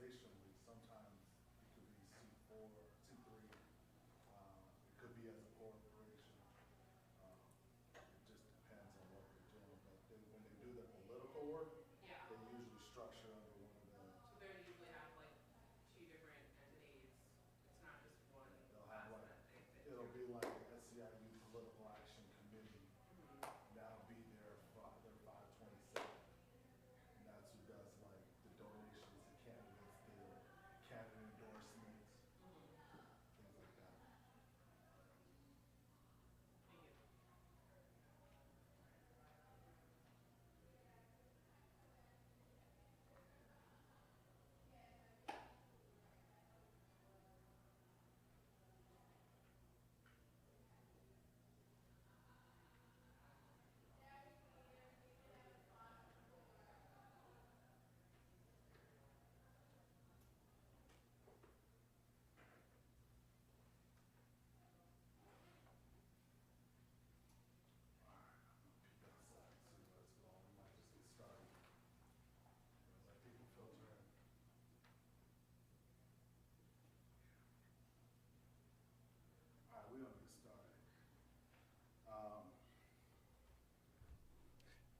organization week, sometimes it could be C4, C3, it could be as a corporation. Um, it just depends on what they're doing. But when they do their political work, Yeah. they usually structure under one of the. So they usually have like two different entities. It's not just one They'll have class like, that they fit it'll through. be like a SCIU Political Action Committee. Mhm. That'll be their 527. And that's who does like the donations to candidates, the candidate endorsements, Mhm. things like that. Thank you. All right, I'm gonna peek outside, see where it's going. We might just get started. Let people filter in. All right, we're gonna get started.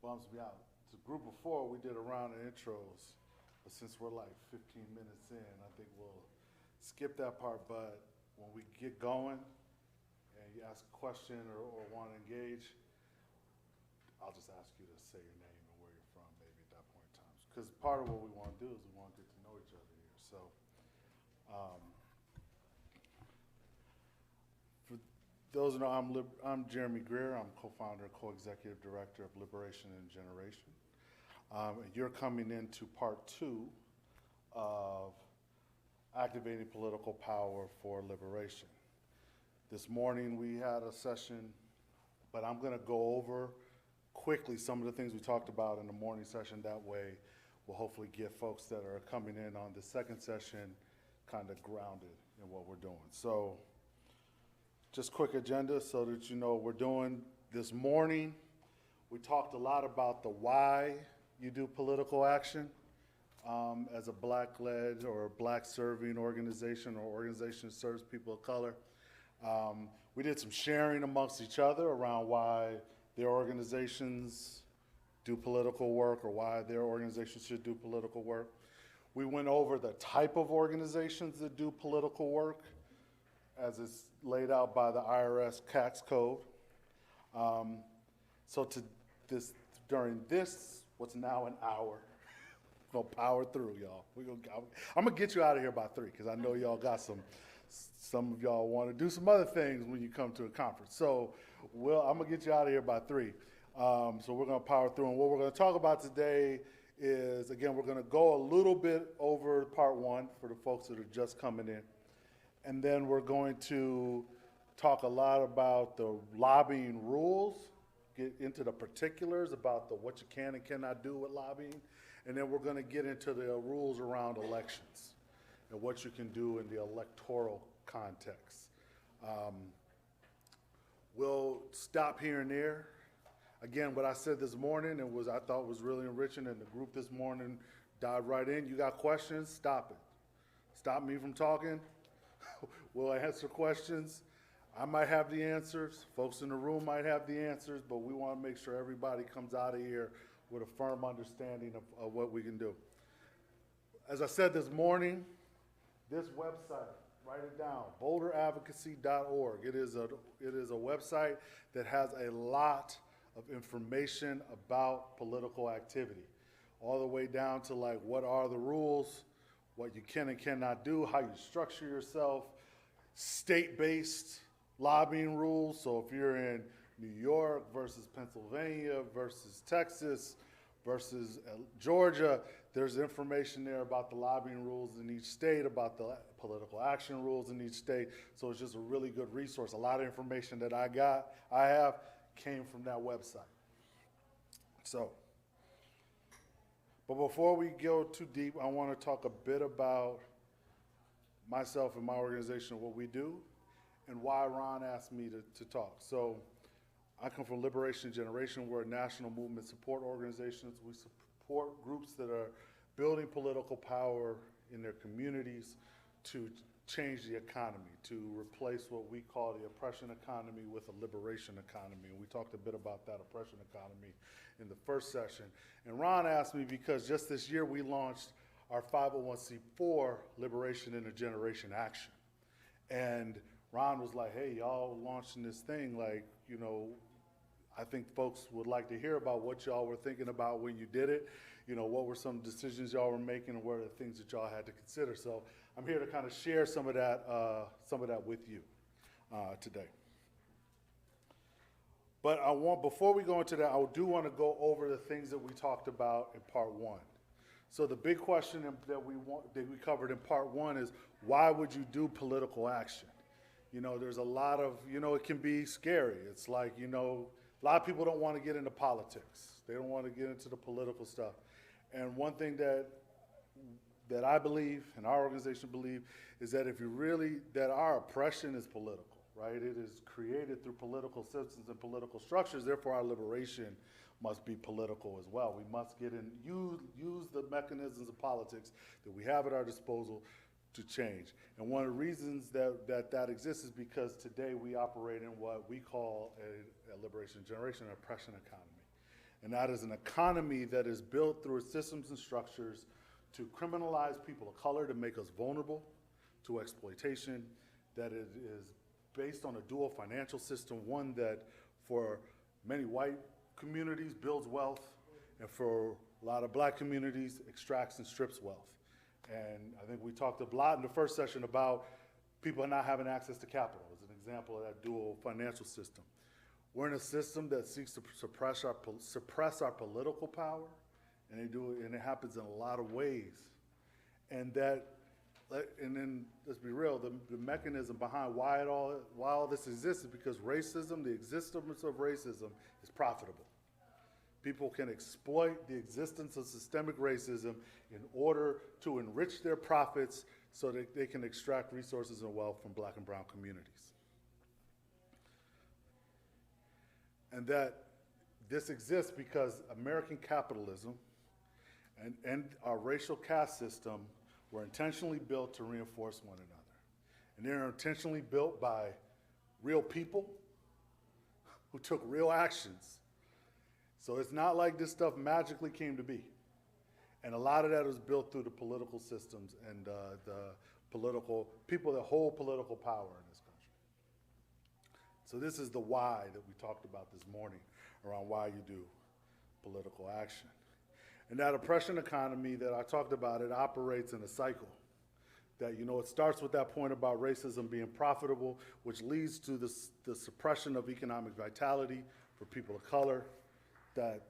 Bums me out. To group of four, we did a round of intros, but since we're like 15 minutes in, I think we'll skip that part. But when we get going and you ask a question or want to engage, I'll just ask you to say your name and where you're from, maybe at that point in time. Because part of what we want to do is we want to get to know each other here. So, um, for those who know, I'm Jeremie Greer. I'm co-founder and co-executive director of Liberation and Generation. And you're coming into part 2 of activating political power for liberation. This morning we had a session, but I'm going to go over quickly some of the things we talked about in the morning session. That way we'll hopefully get folks that are coming in on the second session kind of grounded in what we're doing. So just quick agenda so that you know what we're doing. This morning we talked a lot about the why you do political action as a black-led or black-serving organization or organization that serves people of color. We did some sharing amongst each other around why their organizations do political work or why their organizations should do political work. We went over the type of organizations that do political work as it's laid out by the IRS tax code. So during this, what's now an hour, we're gonna power through, y'all. I'm gonna get you out of here by 3 because I know y'all got some of y'all want to do some other things when you come to a conference. So I'm gonna get you out of here by 3. So we're gonna power through, and what we're gonna talk about today is, again, we're gonna go a little bit over part 1 for the folks that are just coming in. And then we're going to talk a lot about the lobbying rules, get into the particulars about what you can and cannot do with lobbying. And then we're going to get into the rules around elections and what you can do in the electoral context. We'll stop here and there. Again, what I said this morning and I thought was really enriching, and the group this morning dived right in. You got questions? Stop it. Stop me from talking. We'll answer questions. I might have the answers. Folks in the room might have the answers, but we want to make sure everybody comes out of here with a firm understanding of what we can do. As I said this morning, this website, write it down, boulderadvocacy.org. It is a website that has a lot of information about political activity, all the way down to like what are the rules, what you can and cannot do, how you structure yourself, state-based lobbying rules. So if you're in New York versus Pennsylvania versus Texas versus Georgia, there's information there about the lobbying rules in each state, about the political action rules in each state. So it's just a really good resource. A lot of information that I have came from that website. So, but before we go too deep, I want to talk a bit about myself and my organization, what we do, and why Ron asked me to talk. So I come from Liberation Generation. We're a national movement support organization. We support groups that are building political power in their communities to change the economy, to replace what we call the oppression economy with a liberation economy. And we talked a bit about that oppression economy in the first session. And Ron asked me, because just this year we launched our 501c4 Liberation in a Generation Action. And Ron was like, hey, y'all launching this thing, like, you know, I think folks would like to hear about what y'all were thinking about when you did it. You know, what were some decisions y'all were making, and what are the things that y'all had to consider? So I'm here to kind of share some of that with you today. But before we go into that, I do want to go over the things that we talked about in part one. So the big question that we covered in part one is, why would you do political action? You know, there's a lot of, you know, it can be scary. It's like, you know, a lot of people don't want to get into politics. They don't want to get into the political stuff. And one thing that I believe, and our organization believe, is that that our oppression is political, right? It is created through political systems and political structures. Therefore, our liberation must be political as well. We must get in, use the mechanisms of politics that we have at our disposal to change. And one of the reasons that exists is because today we operate in what we call a liberation generation, an oppression economy. And that is an economy that is built through systems and structures to criminalize people of color, to make us vulnerable to exploitation, that it is based on a dual financial system, one that for many white communities builds wealth, and for a lot of black communities extracts and strips wealth. And I think we talked a lot in the first session about people not having access to capital as an example of that dual financial system. We're in a system that seeks to suppress our political power, and it happens in a lot of ways. And then let's be real, the mechanism behind why all this exists is because racism, the existence of racism, is profitable. People can exploit the existence of systemic racism in order to enrich their profits so that they can extract resources and wealth from black and brown communities. And that this exists because American capitalism and our racial caste system were intentionally built to reinforce one another. And they're intentionally built by real people who took real actions. So it's not like this stuff magically came to be. And a lot of that was built through the political systems and the political people that hold political power in this country. So this is the why that we talked about this morning around why you do political action. And that oppression economy that I talked about, it operates in a cycle. That, you know, it starts with that point about racism being profitable, which leads to the suppression of economic vitality for people of color, that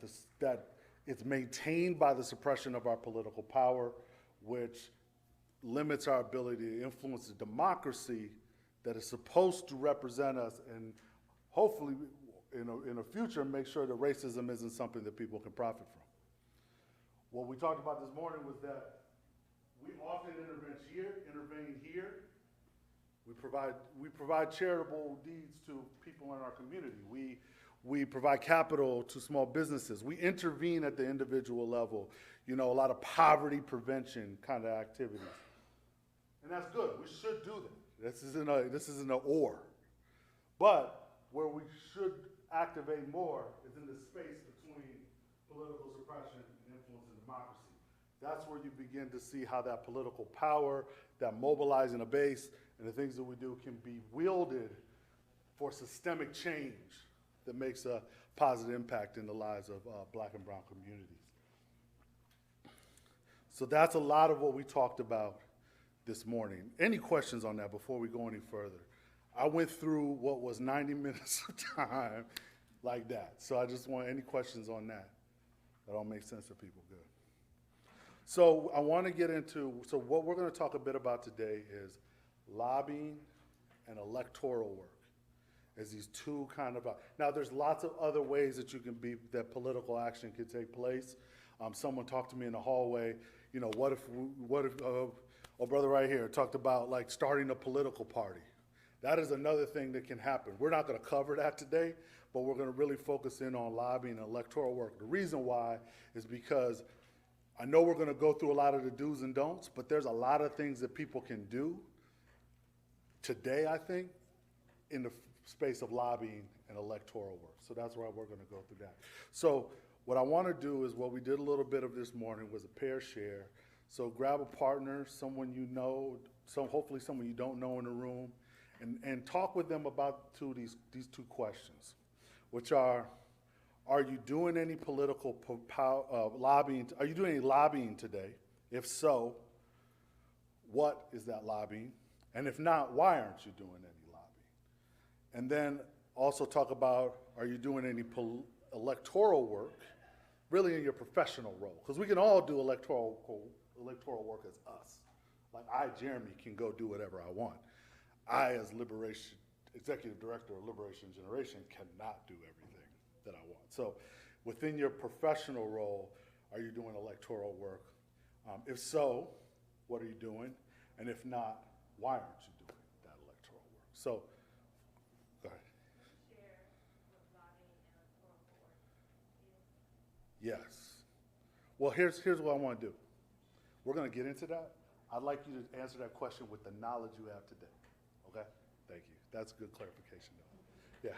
it's maintained by the suppression of our political power, which limits our ability to influence the democracy that is supposed to represent us, and hopefully in a future make sure that racism isn't something that people can profit from. What we talked about this morning was that we often intervene here. We provide charitable deeds to people in our community. We provide capital to small businesses. We intervene at the individual level, you know, a lot of poverty prevention kind of activities. And that's good. We should do that. This isn't an or. But where we should activate more is in the space between political suppression and influence in democracy. That's where you begin to see how that political power, that mobilizing a base, and the things that we do can be wielded for systemic change that makes a positive impact in the lives of black and brown communities. So that's a lot of what we talked about this morning. Any questions on that before we go any further? I went through what was 90 minutes of time like that. So I just want any questions on that. That all makes sense to people. Good. So I want to get into, so what we're going to talk a bit about today is lobbying and electoral work as these two kind of, now there's lots of other ways that you can be, that political action can take place. Someone talked to me in the hallway, you know, what if oh, brother right here talked about like starting a political party. That is another thing that can happen. We're not going to cover that today, but we're going to really focus in on lobbying and electoral work. The reason why is because I know we're going to go through a lot of the do's and don'ts, but there's a lot of things that people can do today, I think, in the space of lobbying and electoral work. So that's why we're going to go through that. So what I want to do is what we did a little bit of this morning was a pair share. So grab a partner, someone you know, hopefully someone you don't know in the room, and talk with them about these two questions, which are you doing any political lobbying? Are you doing any lobbying today? If so, what is that lobbying? And if not, why aren't you doing any lobbying? And then also talk about, are you doing any electoral work, really in your professional role? Because we can all do electoral work as us. Like I, Jeremie, can go do whatever I want. I, as Executive Director of Liberation Generation, cannot do everything that I want. So within your professional role, are you doing electoral work? If so, what are you doing? And if not, why aren't you doing that electoral work? So, go ahead. Share what lobbying and electoral work is. Yes. Well, here's what I want to do. We're going to get into that. I'd like you to answer that question with the knowledge you have today. Okay? Thank you. That's a good clarification, though. Yeah.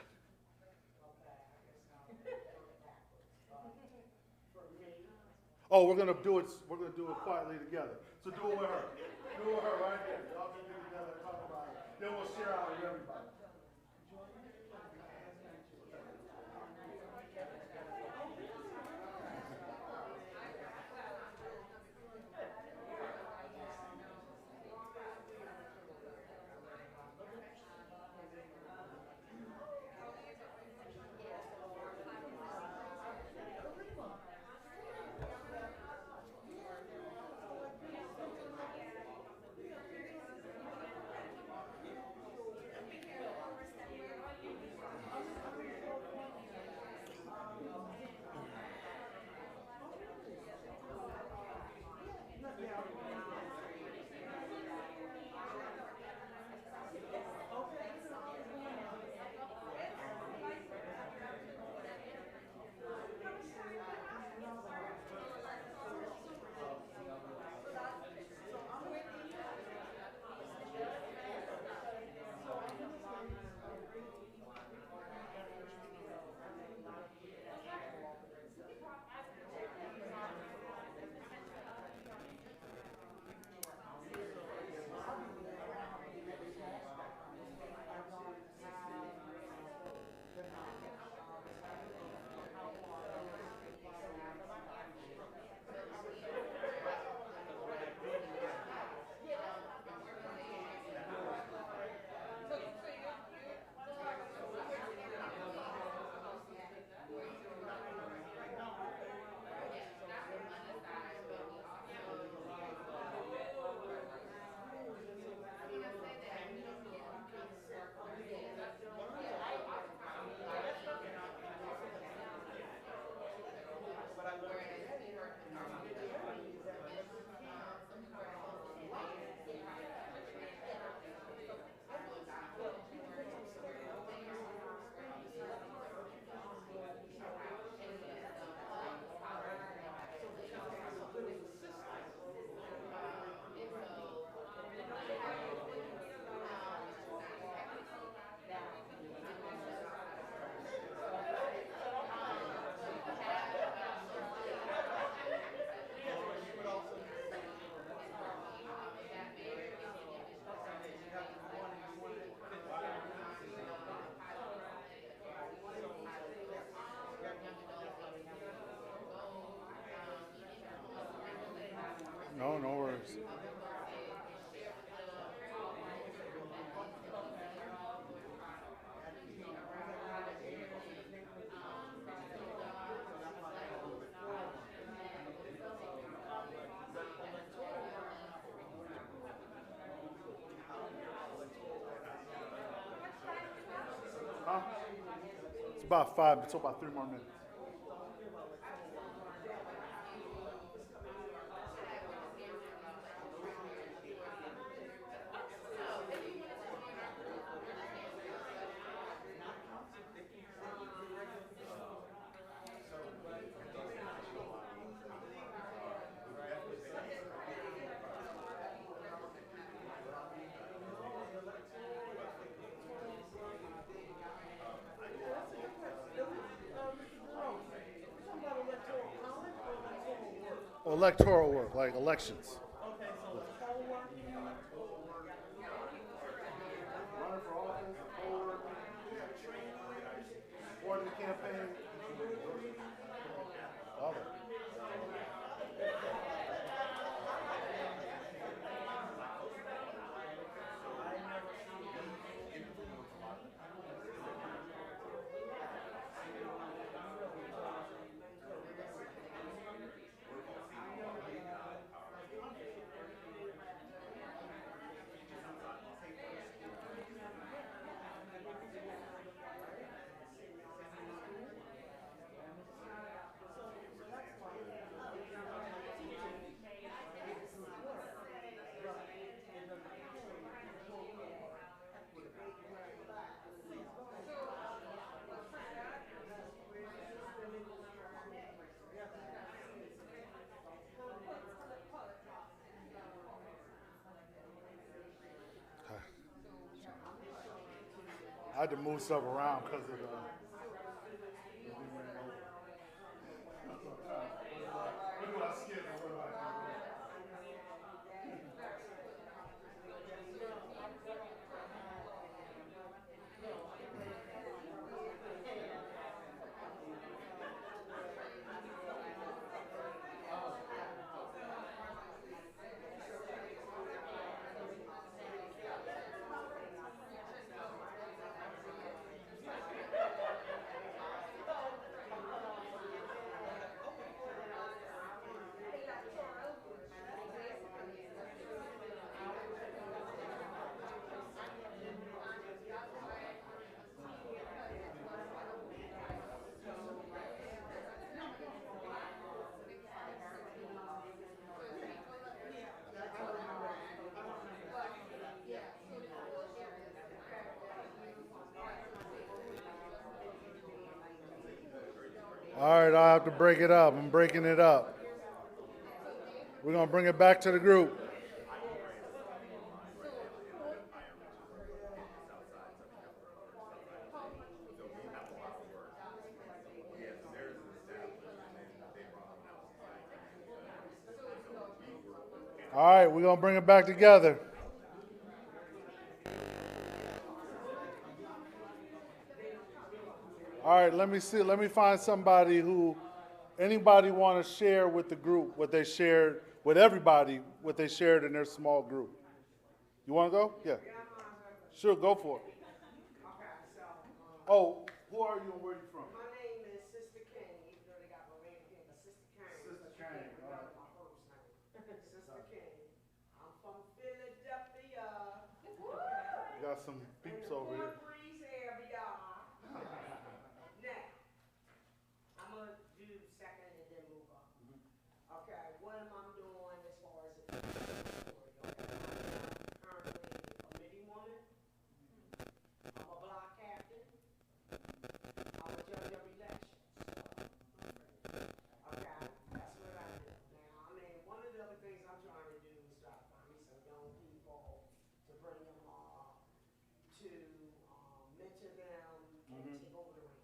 Oh, we're gonna do it quietly together. So do it with her. Do it with her right there. Y'all can get together and talk about it. Then we'll share out with everybody. No, no worries. Huh? It's about 3 more minutes. electoral work, like elections. Okay, so poll working. Running for office, poll working, supporting the campaign, all that. I had to move stuff around because of the. All right, I have to break it up. I'm breaking it up. We're going to bring it back to the group. All right, we're going to bring it back together. All right, let me see. Let me find somebody who, anybody want to share with the group what they shared, with everybody, what they shared in their small group. You want to go? Yeah. Sure, go for it. Oh, who are you and where are you from? My name is Sister Kane, even though they got my name here, but Sister Kane. Sister because you Kane, can't all right. remember my first name. Sister Kane. I'm from Philadelphia. You got some peeps over here. Port Breeze area. Now, I'm going to do second and then move on. Okay, what am I doing as far as the story? Okay, I'm currently a committee woman. I'm a block captain. I'm a judge of elections. Okay, that's what I do. Now, I mean, one of the other things I'm trying to do is try to find me some young people to bring them to mentor them and take over the reins.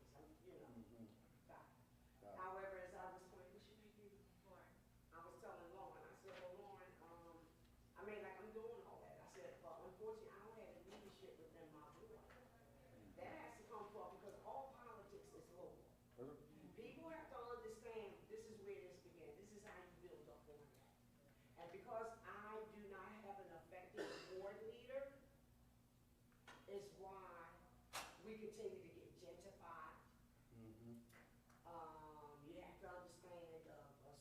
However, as I was playing, what's your name again? Lauren. I was telling Lauren, I said, well, Lauren, I mean, like, I'm doing all that. I said, but unfortunately, I don't have the leadership within my board. That has to come forth because all politics is local. People have to understand this is where this began. This is how you build up on that. And because I do not have an effective board leader, is why we continue to get gentrified. You have to understand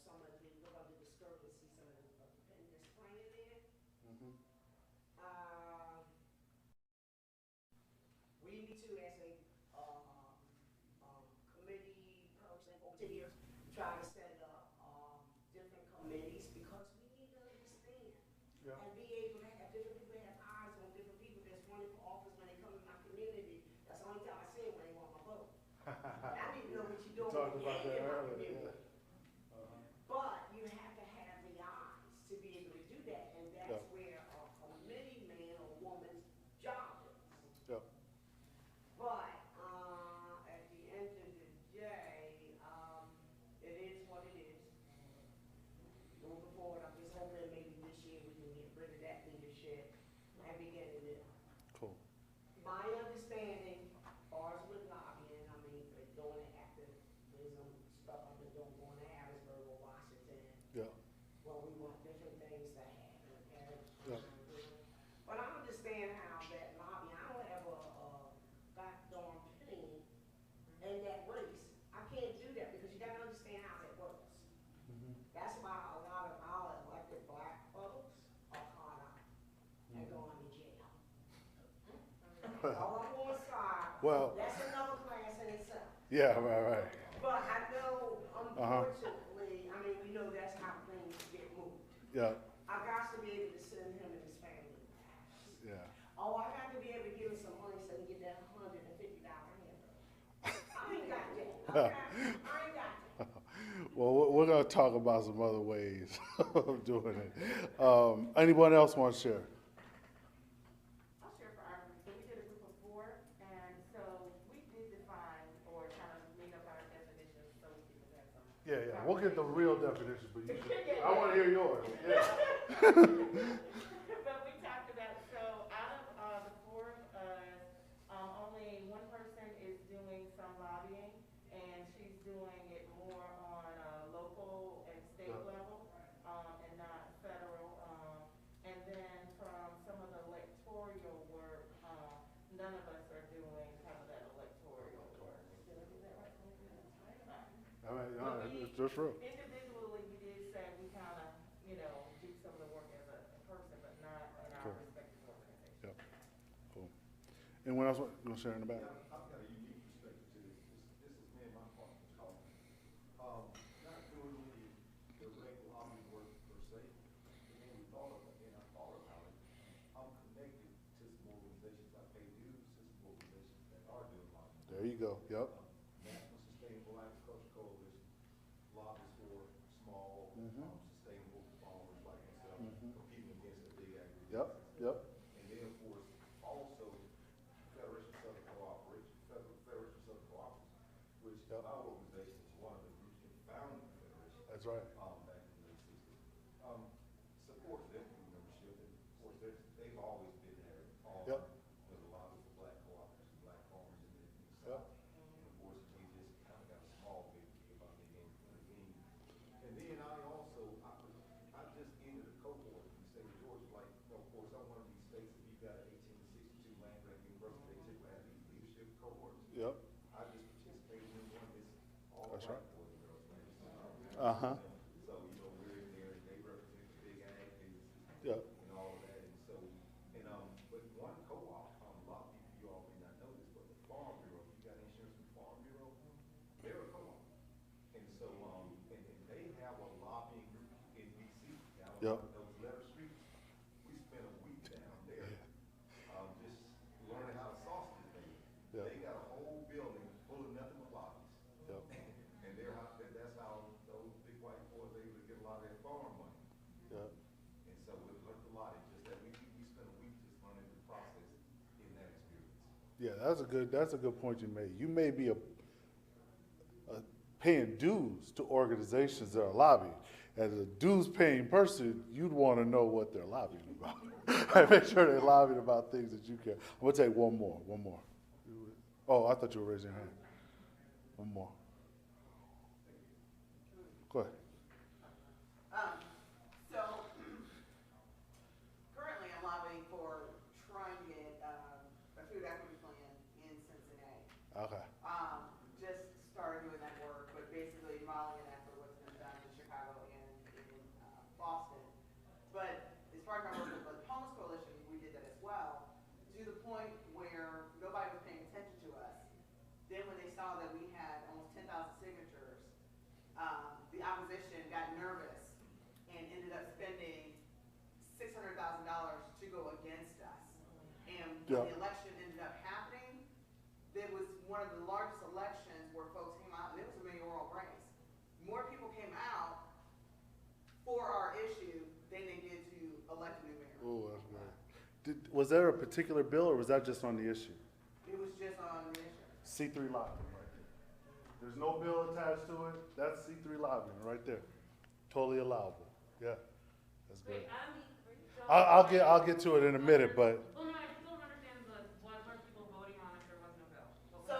some of the, look under the skirt and see some of the dependents playing in. We need to, as a committee person over the years, try to set up different committees because we need to understand and be able to have different people have eyes on different people that's running for office when they come in my community. That's the only time I see it when they want my vote. I need to know what you're doing. Talked about that earlier. Yeah. But you have to have the eyes to be able to do that, and that's where a committee man or woman's job is. Yep. But at the end of the day, it is what it is. The shit and begin to do. Cool. My understanding, ours with lobbying, I mean, for doing activism stuff I've been doing, going to Harrisburg or Washington, Yeah. well, we want different things to happen, okay? Yeah. But I understand how that lobby, I don't have a goddamn penny in that race. I can't do that because you gotta understand how that works. That's why a lot of our elected black folks are caught out and going to jail. All on one side, Well- that's another class in itself. Yeah, right. But I know, unfortunately, I mean, we know that's how things get moved. Yeah, I got to be able to send him and his family back. yeah. Oh, I got to be able to give him some money so he can get that $150 hamburger. I ain't got that, okay? I ain't got that. Well, we're gonna talk about some other ways of doing it. Anyone else want to share? I'll share for our group. So we did a group of 4, and so we did define or kind of made up our definitions so we can have some. Yeah, we'll get the real definition, but you should, Yeah, I want to hear yours. Yeah. But we talked about, so out of the 4 of us, only one person is doing some lobbying, and she's doing it more on local and state Yeah. level, and not federal. And then from some of the electoral work, none of us are doing kind of that electoral work. Did I do that right? All right, it's just true. Individually, we did say we kind of, do some of the work as a person, but not in our Cool. respective organizations. Yep. Cool. Anyone else want to share in the back? I've got a unique perspective to this. This is me and my partner talking. Not doing any direct lobbying work per se, but then we thought of it, and I thought about it. I'm connected to some organizations, I pay dues to some organizations that are doing lobbying. There you go. Yep. National Sustainable Agriculture Coalition lobbies for small, sustainable farmers like myself, competing against the big agribusiness. Yep. Yep. And then, of course, also Federation of Southern Cooperatives, Federation of Southern Cooperatives, which our organization is one of the groups that founded the Federation. That's right. Back in the late sixties. Supports them through membership, and of course, they've always been there. Yep. There's a lot of black cooperatives and black farmers in the Yep. South. And of course, we just kind of got a small victory about being able to intervene. And then I just entered a cohort in the state of Georgia, like, of course, I'm one of these states, if you've got an 1862 land grant university, they typically have these leadership cohorts. Yep. I just participated in one this all That's white right. boys and girls man. Uh-huh. So, we're in there, and they represent the big ag businesses Yep. and all of that, and so, but one co-op, a lot of people, you all may not know this, but the Farm Bureau, if you got insurance from the Farm Bureau, they're a co-op. And so, and they have a lobbying group in DC, down Yep. on those letter streets. We spent a week down there, just learning how to sauce this thing. Yep. They got a whole building full of nothing but lobbies. Yep. And that's how those big white boys are able to get a lot of their farm money. Yep. And so we learned a lot, it's just that we spent a week just learning the process in that experience. Yeah, that's a good point you made. You may be paying dues to organizations that are lobbying. As a dues-paying person, you'd want to know what they're lobbying about. Make sure they're lobbying about things that you care. I'm gonna take one more. Oh, I thought you were raising your hand. One more. Go ahead. So currently I'm lobbying for trying to get a food equity plan in Cincinnati. Okay. Just started doing that work, but basically modeling it after what's been done in Chicago and in Boston. But as far as my work with the Homeless Coalition, we did that as well, to the point where nobody was paying attention to us. Then when they saw that we had almost 10,000 signatures, the opposition got nervous and ended up spending $600,000 to go against us. And when the election ended up happening, there was one of the largest elections where folks came out, and it was a mayoral race. More people came out for our issue than they did to elect a new mayor. Oh, that's great. Was there a particular bill, or was that just on the issue? It was just on the issue. C3 lobbying right there. There's no bill attached to it. That's C3 lobbying right there. Totally allowable. Yeah, that's great. I'll get to it in a minute, but Well, no, I still don't understand what were people voting on if there was no bill? What was So,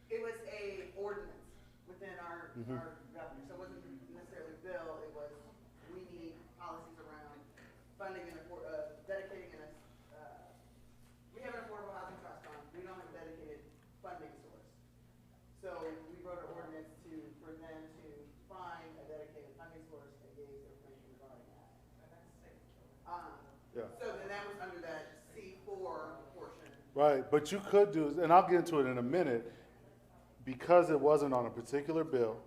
the- it was a ordinance within our Mhm. revenue, so it wasn't necessarily a bill, it was, we need policies around funding and dedicating we have an affordable housing trust fund, we don't have a dedicated funding source. So we wrote an ordinance for them to find a dedicated funding source and gave information regarding that. yeah. So then that was under that C4 portion. Right, but you could do, and I'll get into it in a minute, because it wasn't on a particular bill,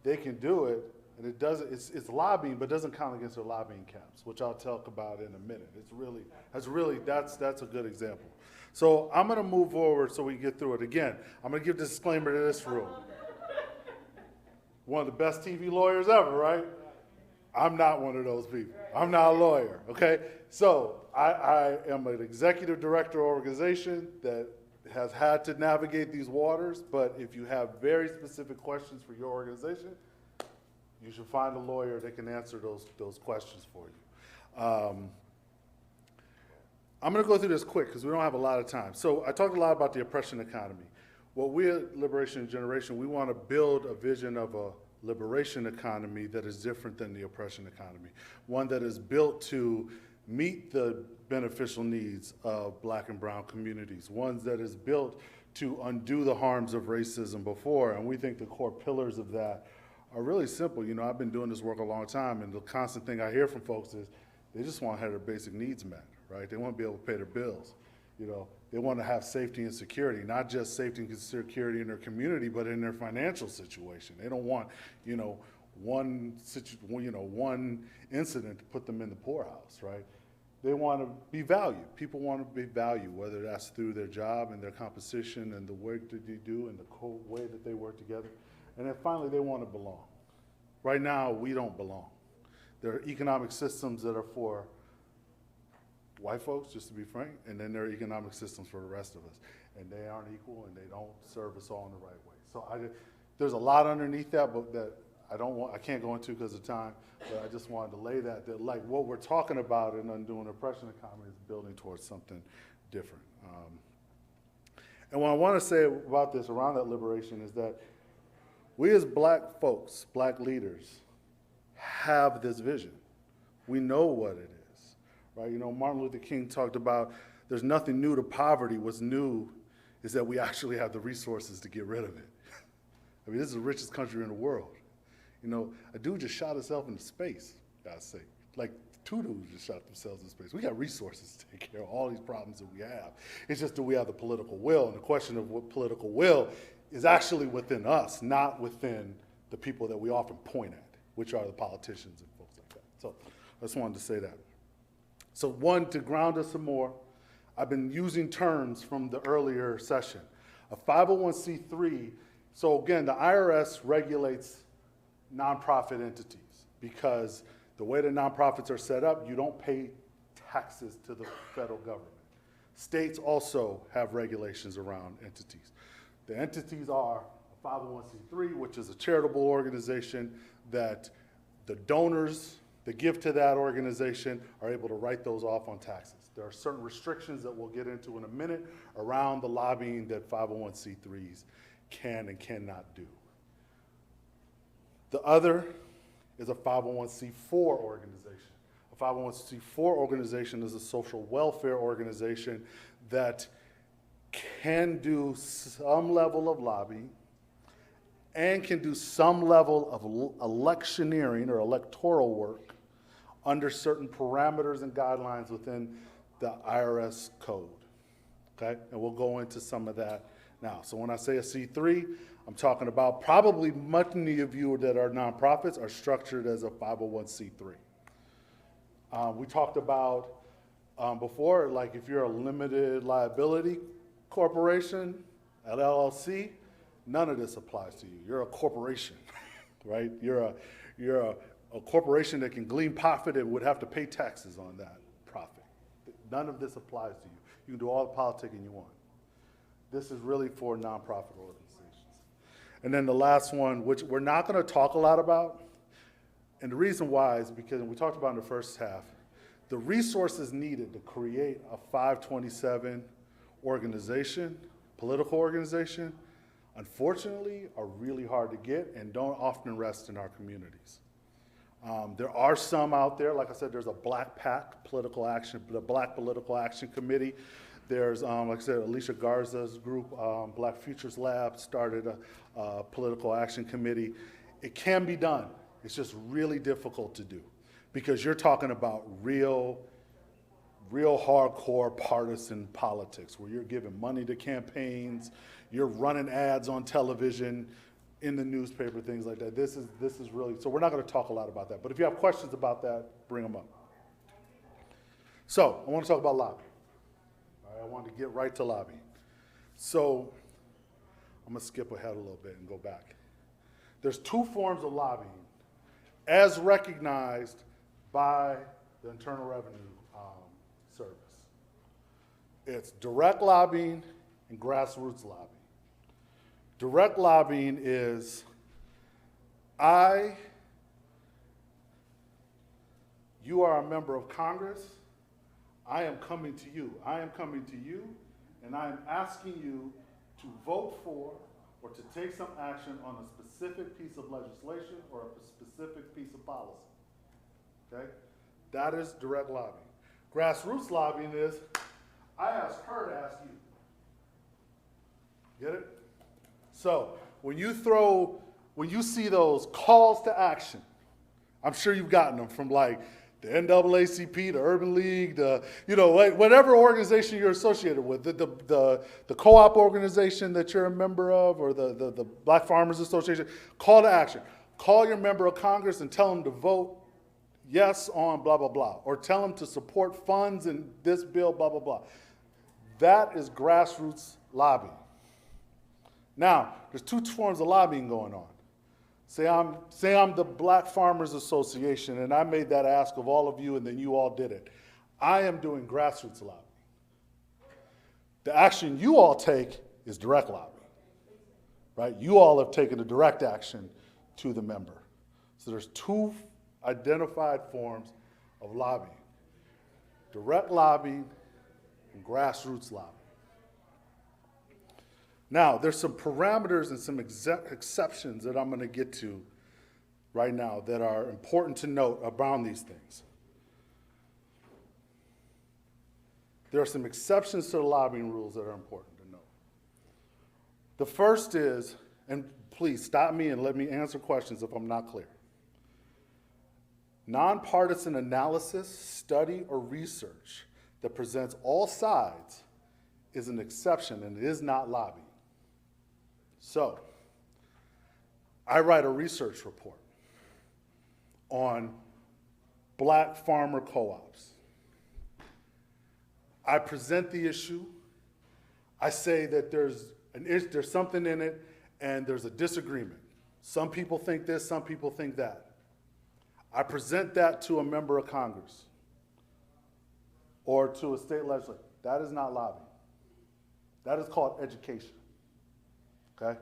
they can do it, and it doesn't, it's lobbying, but doesn't count against their lobbying caps, which I'll talk about in a minute. That's a good example. So I'm gonna move forward so we can get through it. Again, I'm gonna give disclaimer to this room. One of the best TV lawyers ever, right? I'm not one of those people. I'm not a lawyer, okay? So I am an executive director organization that has had to navigate these waters, but if you have very specific questions for your organization, you should find a lawyer that can answer those questions for you. I'm gonna go through this quick because we don't have a lot of time. So I talked a lot about the oppression economy. What we at Liberation Generation, we want to build a vision of a liberation economy that is different than the oppression economy. One that is built to meet the beneficial needs of black and brown communities. One that is built to undo the harms of racism before. And we think the core pillars of that are really simple. You know, I've been doing this work a long time, and the constant thing I hear from folks is they just want to have their basic needs met, right? They want to be able to pay their bills. You know, they want to have safety and security, not just safety and security in their community, but in their financial situation. They don't want, you know, one incident to put them in the poorhouse, right? They want to be valued. People want to be valued, whether that's through their job and their composition and the work that they do and the way that they work together. And then finally, they want to belong. Right now, we don't belong. There are economic systems that are for white folks, just to be frank, and then there are economic systems for the rest of us. And they aren't equal, and they don't serve us all in the right way. So there's a lot underneath that, but that I can't go into because of time, but I just wanted to lay that like what we're talking about in undoing oppression economy is building towards something different. And what I want to say about this, around that liberation, is that we as black folks, black leaders, have this vision. We know what it is, right? You know, Martin Luther King talked about there's nothing new to poverty. What's new is that we actually have the resources to get rid of it. I mean, this is the richest country in the world. You know, a dude just shot himself into space, God's sake. Like, two dudes just shot themselves in space. We got resources to take care of all these problems that we have. It's just that we have the political will, and the question of what political will is actually within us, not within the people that we often point at, which are the politicians and folks like that. So I just wanted to say that. So one, to ground us some more, I've been using terms from the earlier session. A 501c3, so again, the IRS regulates nonprofit entities because the way the nonprofits are set up, you don't pay taxes to the federal government. States also have regulations around entities. The entities are a 501c3, which is a charitable organization that the donors that give to that organization are able to write those off on taxes. There are certain restrictions that we'll get into in a minute around the lobbying that 501c3s can and cannot do. The other is a 501c4 organization. A 501c4 organization is a social welfare organization that can do some level of lobbying and can do some level of electioneering or electoral work under certain parameters and guidelines within the IRS code, okay? And we'll go into some of that now. So when I say a C3, I'm talking about probably many of you that are nonprofits are structured as a 501c3. We talked about before, like if you're a limited liability corporation, an LLC, none of this applies to you. You're a corporation, right? You're a corporation that can glean profit and would have to pay taxes on that profit. None of this applies to you. You can do all the politicking you want. This is really for nonprofit organizations. And then the last one, which we're not going to talk a lot about, and the reason why is because we talked about in the first half, The resources needed to create a 527 organization, political organization, unfortunately, are really hard to get and don't often rest in our communities. There are some out there, like I said, there's a Black PAC political action, the Black Political Action Committee. There's, like I said, Alicia Garza's group, Black Futures Lab, started a political action committee. It can be done. It's just really difficult to do because you're talking about real hardcore partisan politics where you're giving money to campaigns, you're running ads on television, in the newspaper, things like that. This is really, so we're not going to talk a lot about that. But if you have questions about that, bring them up. So I want to talk about lobbying. All right, I want to get right to lobbying. So I'm going to skip ahead a little bit and go back. There's two forms of lobbying as recognized by the Internal Revenue Service. It's direct lobbying and grassroots lobbying. Direct lobbying is you are a member of Congress, I am coming to you. I am coming to you, and I am asking you to vote for or to take some action on a specific piece of legislation or a specific piece of policy. Okay? That is direct lobbying. Grassroots lobbying is, I asked her to ask you. Get it? So when you see those calls to action, I'm sure you've gotten them from like the NAACP, the Urban League, whatever organization you're associated with, the co-op organization that you're a member of, or the Black Farmers Association. Call to action. Call your member of Congress and tell them to vote yes on blah, blah, blah, or tell them to support funds in this bill, blah, blah, blah. That is grassroots lobbying. Now, there's two forms of lobbying going on. Say I'm the Black Farmers Association, and I made that ask of all of you, and then you all did it. I am doing grassroots lobbying. The action you all take is direct lobbying, right? You all have taken a direct action to the member. So there's two identified forms of lobbying: direct lobbying and grassroots lobbying. Now, there's some parameters and some exceptions that I'm going to get to right now that are important to note around these things. There are some exceptions to the lobbying rules that are important to note. The first is, and please stop me and let me answer questions if I'm not clear. Nonpartisan analysis, study, or research that presents all sides is an exception, and it is not lobbying. So, I write a research report on Black farmer co-ops. I present the issue. I say that there's something in it and there's a disagreement. Some people think this, some people think that. I present that to a member of Congress or to a state legislature. That is not lobbying. That is called education. Okay?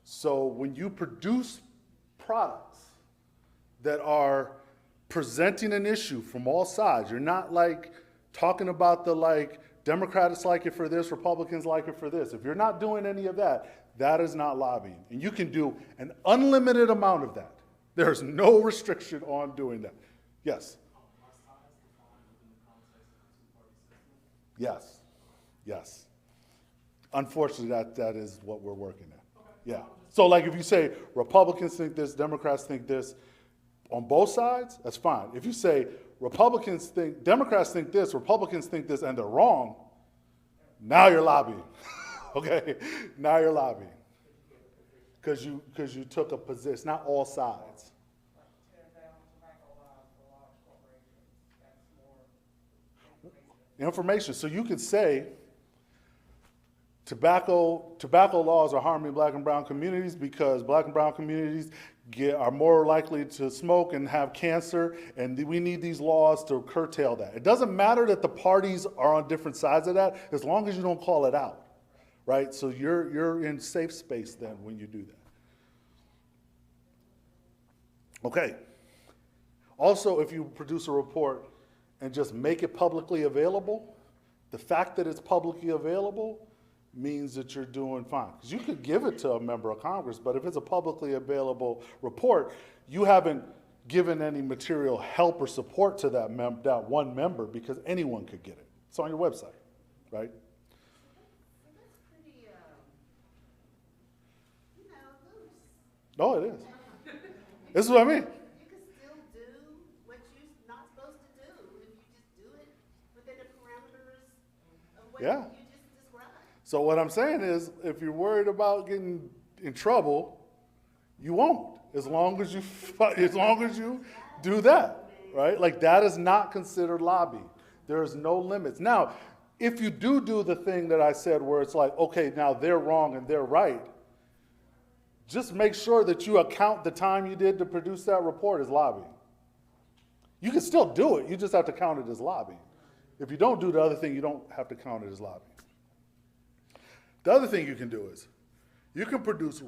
So when you produce products that are presenting an issue from all sides, you're not like talking about Democrats like it for this, Republicans like it for this. If you're not doing any of that, that is not lobbying. And you can do an unlimited amount of that. There's no restriction on doing that. Yes? Yes. Yes. Unfortunately, that is what we're working at. Yeah. So like if you say Republicans think this, Democrats think this, on both sides, that's fine. If you say Democrats think this, Republicans think this, and they're wrong, now you're lobbying. Okay? Now you're lobbying. Because you took a position. It's not all sides. Information. So you could say tobacco laws are harming Black and brown communities because Black and brown communities are more likely to smoke and have cancer, and we need these laws to curtail that. It doesn't matter that the parties are on different sides of that, as long as you don't call it out, right? So you're in safe space then when you do that. Okay. Also, if you produce a report and just make it publicly available, the fact that it's publicly available means that you're doing fine. Because you could give it to a member of Congress, but if it's a publicly available report, you haven't given any material help or support to that one member, because anyone could get it. It's on your website, right? So that's pretty, loose. Oh, it is. This is what I mean. You can still do what you're not supposed to do if you just do it within the parameters of what Yeah. you just described. So what I'm saying is, if you're worried about getting in trouble, you won't, as long as you do that, right? Like, that is not considered lobbying. There is no limits. Now, if you do the thing that I said, where it's like, okay, now they're wrong and they're right, just make sure that you account the time you did to produce that report as lobbying. You can still do it, you just have to count it as lobbying. If you don't do the other thing, you don't have to count it as lobbying. The other thing you can do is, you can produce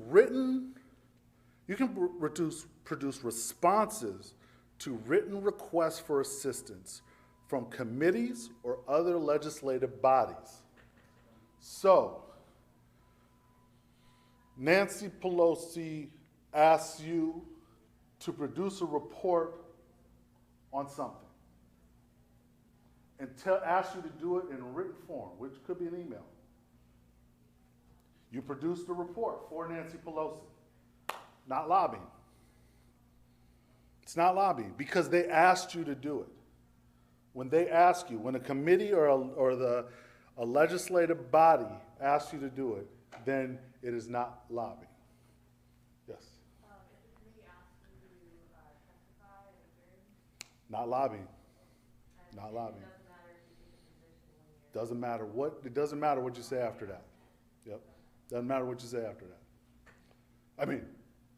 produce responses to written requests for assistance from committees or other legislative bodies. So, Nancy Pelosi asks you to produce a report on something, and asks you to do it in written form, which could be an email. You produced a report for Nancy Pelosi. Not lobbying. It's not lobbying, because they asked you to do it. When they ask you, when a committee or a legislative body asks you to do it, then it is not lobbying. Yes. If the committee asks you to testify at a hearing, Not lobbying. and Not it lobbying. doesn't matter if you take a position when you're. It doesn't matter what you say after that. Yep. Doesn't matter what you say after that. I mean,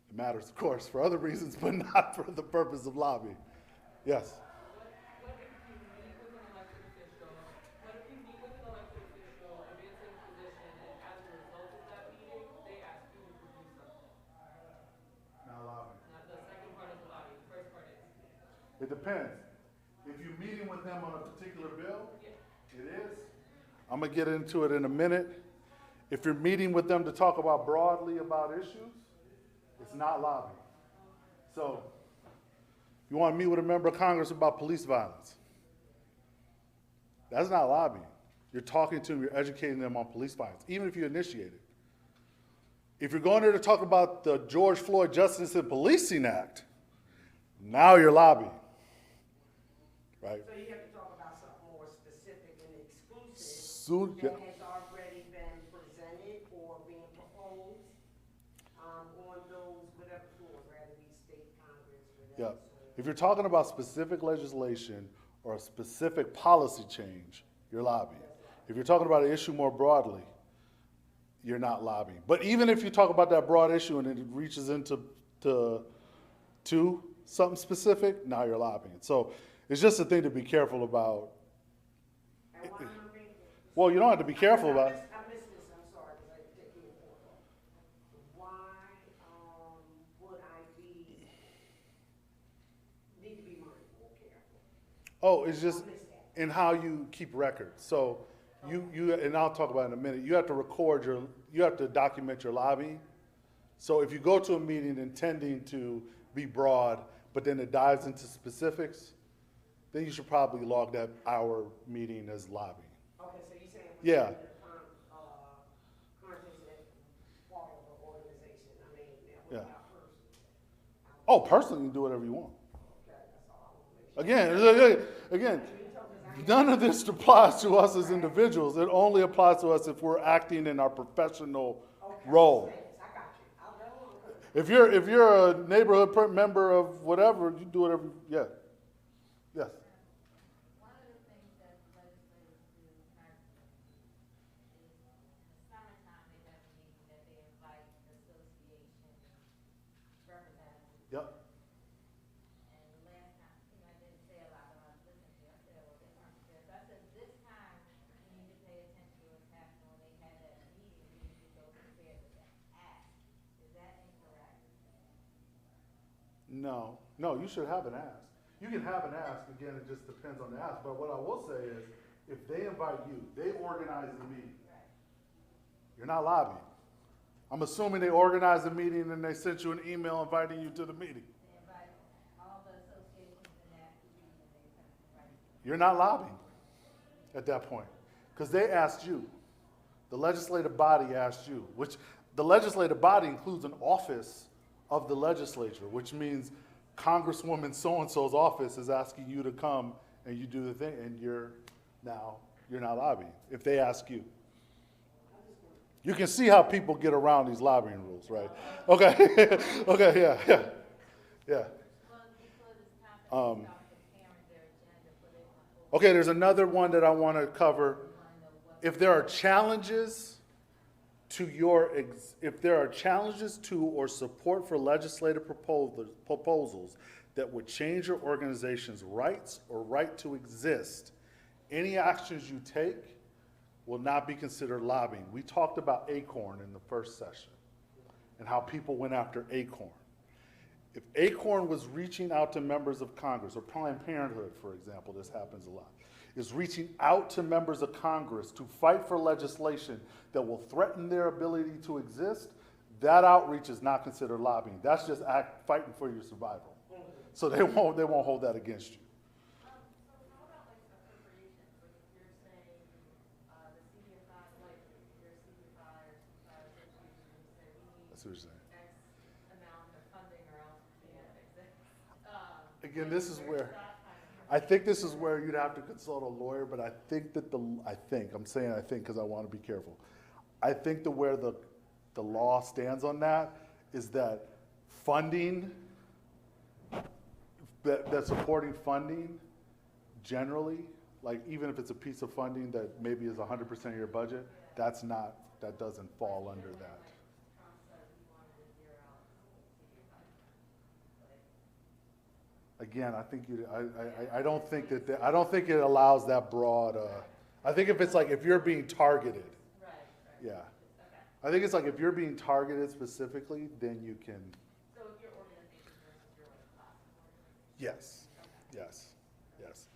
it matters, of course, for other reasons, but not for the purpose of lobbying. Yes. What if you meet with an elected official, advancing a position, and as a result of that meeting, they ask you to produce something? Not lobbying. Not the second part of the lobby, the first part is. It depends. If you're meeting with them on a particular bill, it is. I'm gonna get into it in a minute. If you're meeting with them to talk about broadly about issues, it's not lobbying. So, if you want to meet with a member of Congress about police violence, that's not lobbying. You're talking to them, you're educating them on police violence, even if you initiate it. If you're going there to talk about the George Floyd Justice and Policing Act, now you're lobbying, right? So you have to talk about something more specific and exclusive Soon, that has already been presented or being proposed, on those, whatever floors, rather be state, Congress, yeah. whatever. If you're talking about specific legislation or a specific policy change, you're lobbying. If you're talking about an issue more broadly, you're not lobbying. But even if you talk about that broad issue and it reaches into something specific, now you're lobbying. So it's just a thing to be careful about. And why am I being? Well, you don't have to be careful about it. I missed this, I'm sorry, because I didn't take you before. Why, would I need to be mindful, careful? Oh, it's just I missed that. in how you keep records. So you and I'll talk about it in a minute, you have to document your lobbying. So if you go to a meeting intending to be broad, but then it dives into specifics, then you should probably log that hour meeting as lobbying. Okay, so you're saying. Yeah. Conference at part of the organization, I mean, Yeah. without person. Oh, personally, you can do whatever you want. Okay, that's all I want to make sure. Again, none of this applies to us as individuals. It only applies to us if we're acting in our professional role. I got you. I'll go on. If you're a neighborhood member of whatever, you do whatever. Yeah. Yes. One of the things that legislators do currently is in the summertime, they have a meeting that they invite association representatives. Yep. And the last time, I didn't say a lot, but I was listening to you. I said, well, they weren't there. So I said, this time, you need to pay attention to what's happening when they had that meeting. You need to go prepared with that ask. Is that incorrect? No, you should have an ask. You can have an ask, again, it just depends on the ask, but what I will say is, if they invite you, they organize the meeting. You're not lobbying. I'm assuming they organized the meeting and they sent you an email inviting you to the meeting. They invite all the associations and that to be, and they come right. You're not lobbying at that point, because they asked you. The legislative body asked you, which the legislative body includes an office of the legislature, which means Congresswoman so-and-so's office is asking you to come and you do the thing, and you're not lobbying if they ask you. You can see how people get around these lobbying rules, right? Okay, okay, yeah. Well, before this conference, start preparing their agenda for their. Okay, there's another one that I want to cover. If there are challenges to or support for legislative proposals that would change your organization's rights or right to exist, any actions you take will not be considered lobbying. We talked about Acorn in the first session and how people went after Acorn. If Acorn was reaching out to members of Congress, or Planned Parenthood, for example, this happens a lot, is reaching out to members of Congress to fight for legislation that will threaten their ability to exist, that outreach is not considered lobbying. That's just fighting for your survival. So they won't hold that against you. So how about like appropriations, like if you're saying, the CDFI, like your CDFI association, you say we need That's what you're saying. X amount of funding or else we can't exist. Again, this is where, That kind of- I think this is where you'd have to consult a lawyer, but I think that I'm saying I think because I want to be careful. I think where the law stands on that is that funding, that supporting funding generally, like even if it's a piece of funding that maybe is 100% of your budget, that doesn't fall under that. Again, I think I don't think I don't think it allows that broad. I think if it's like if you're being targeted, yeah. I think it's like if you're being targeted specifically, then you can. So if your organization versus your like class organization. Yes, yes, yes.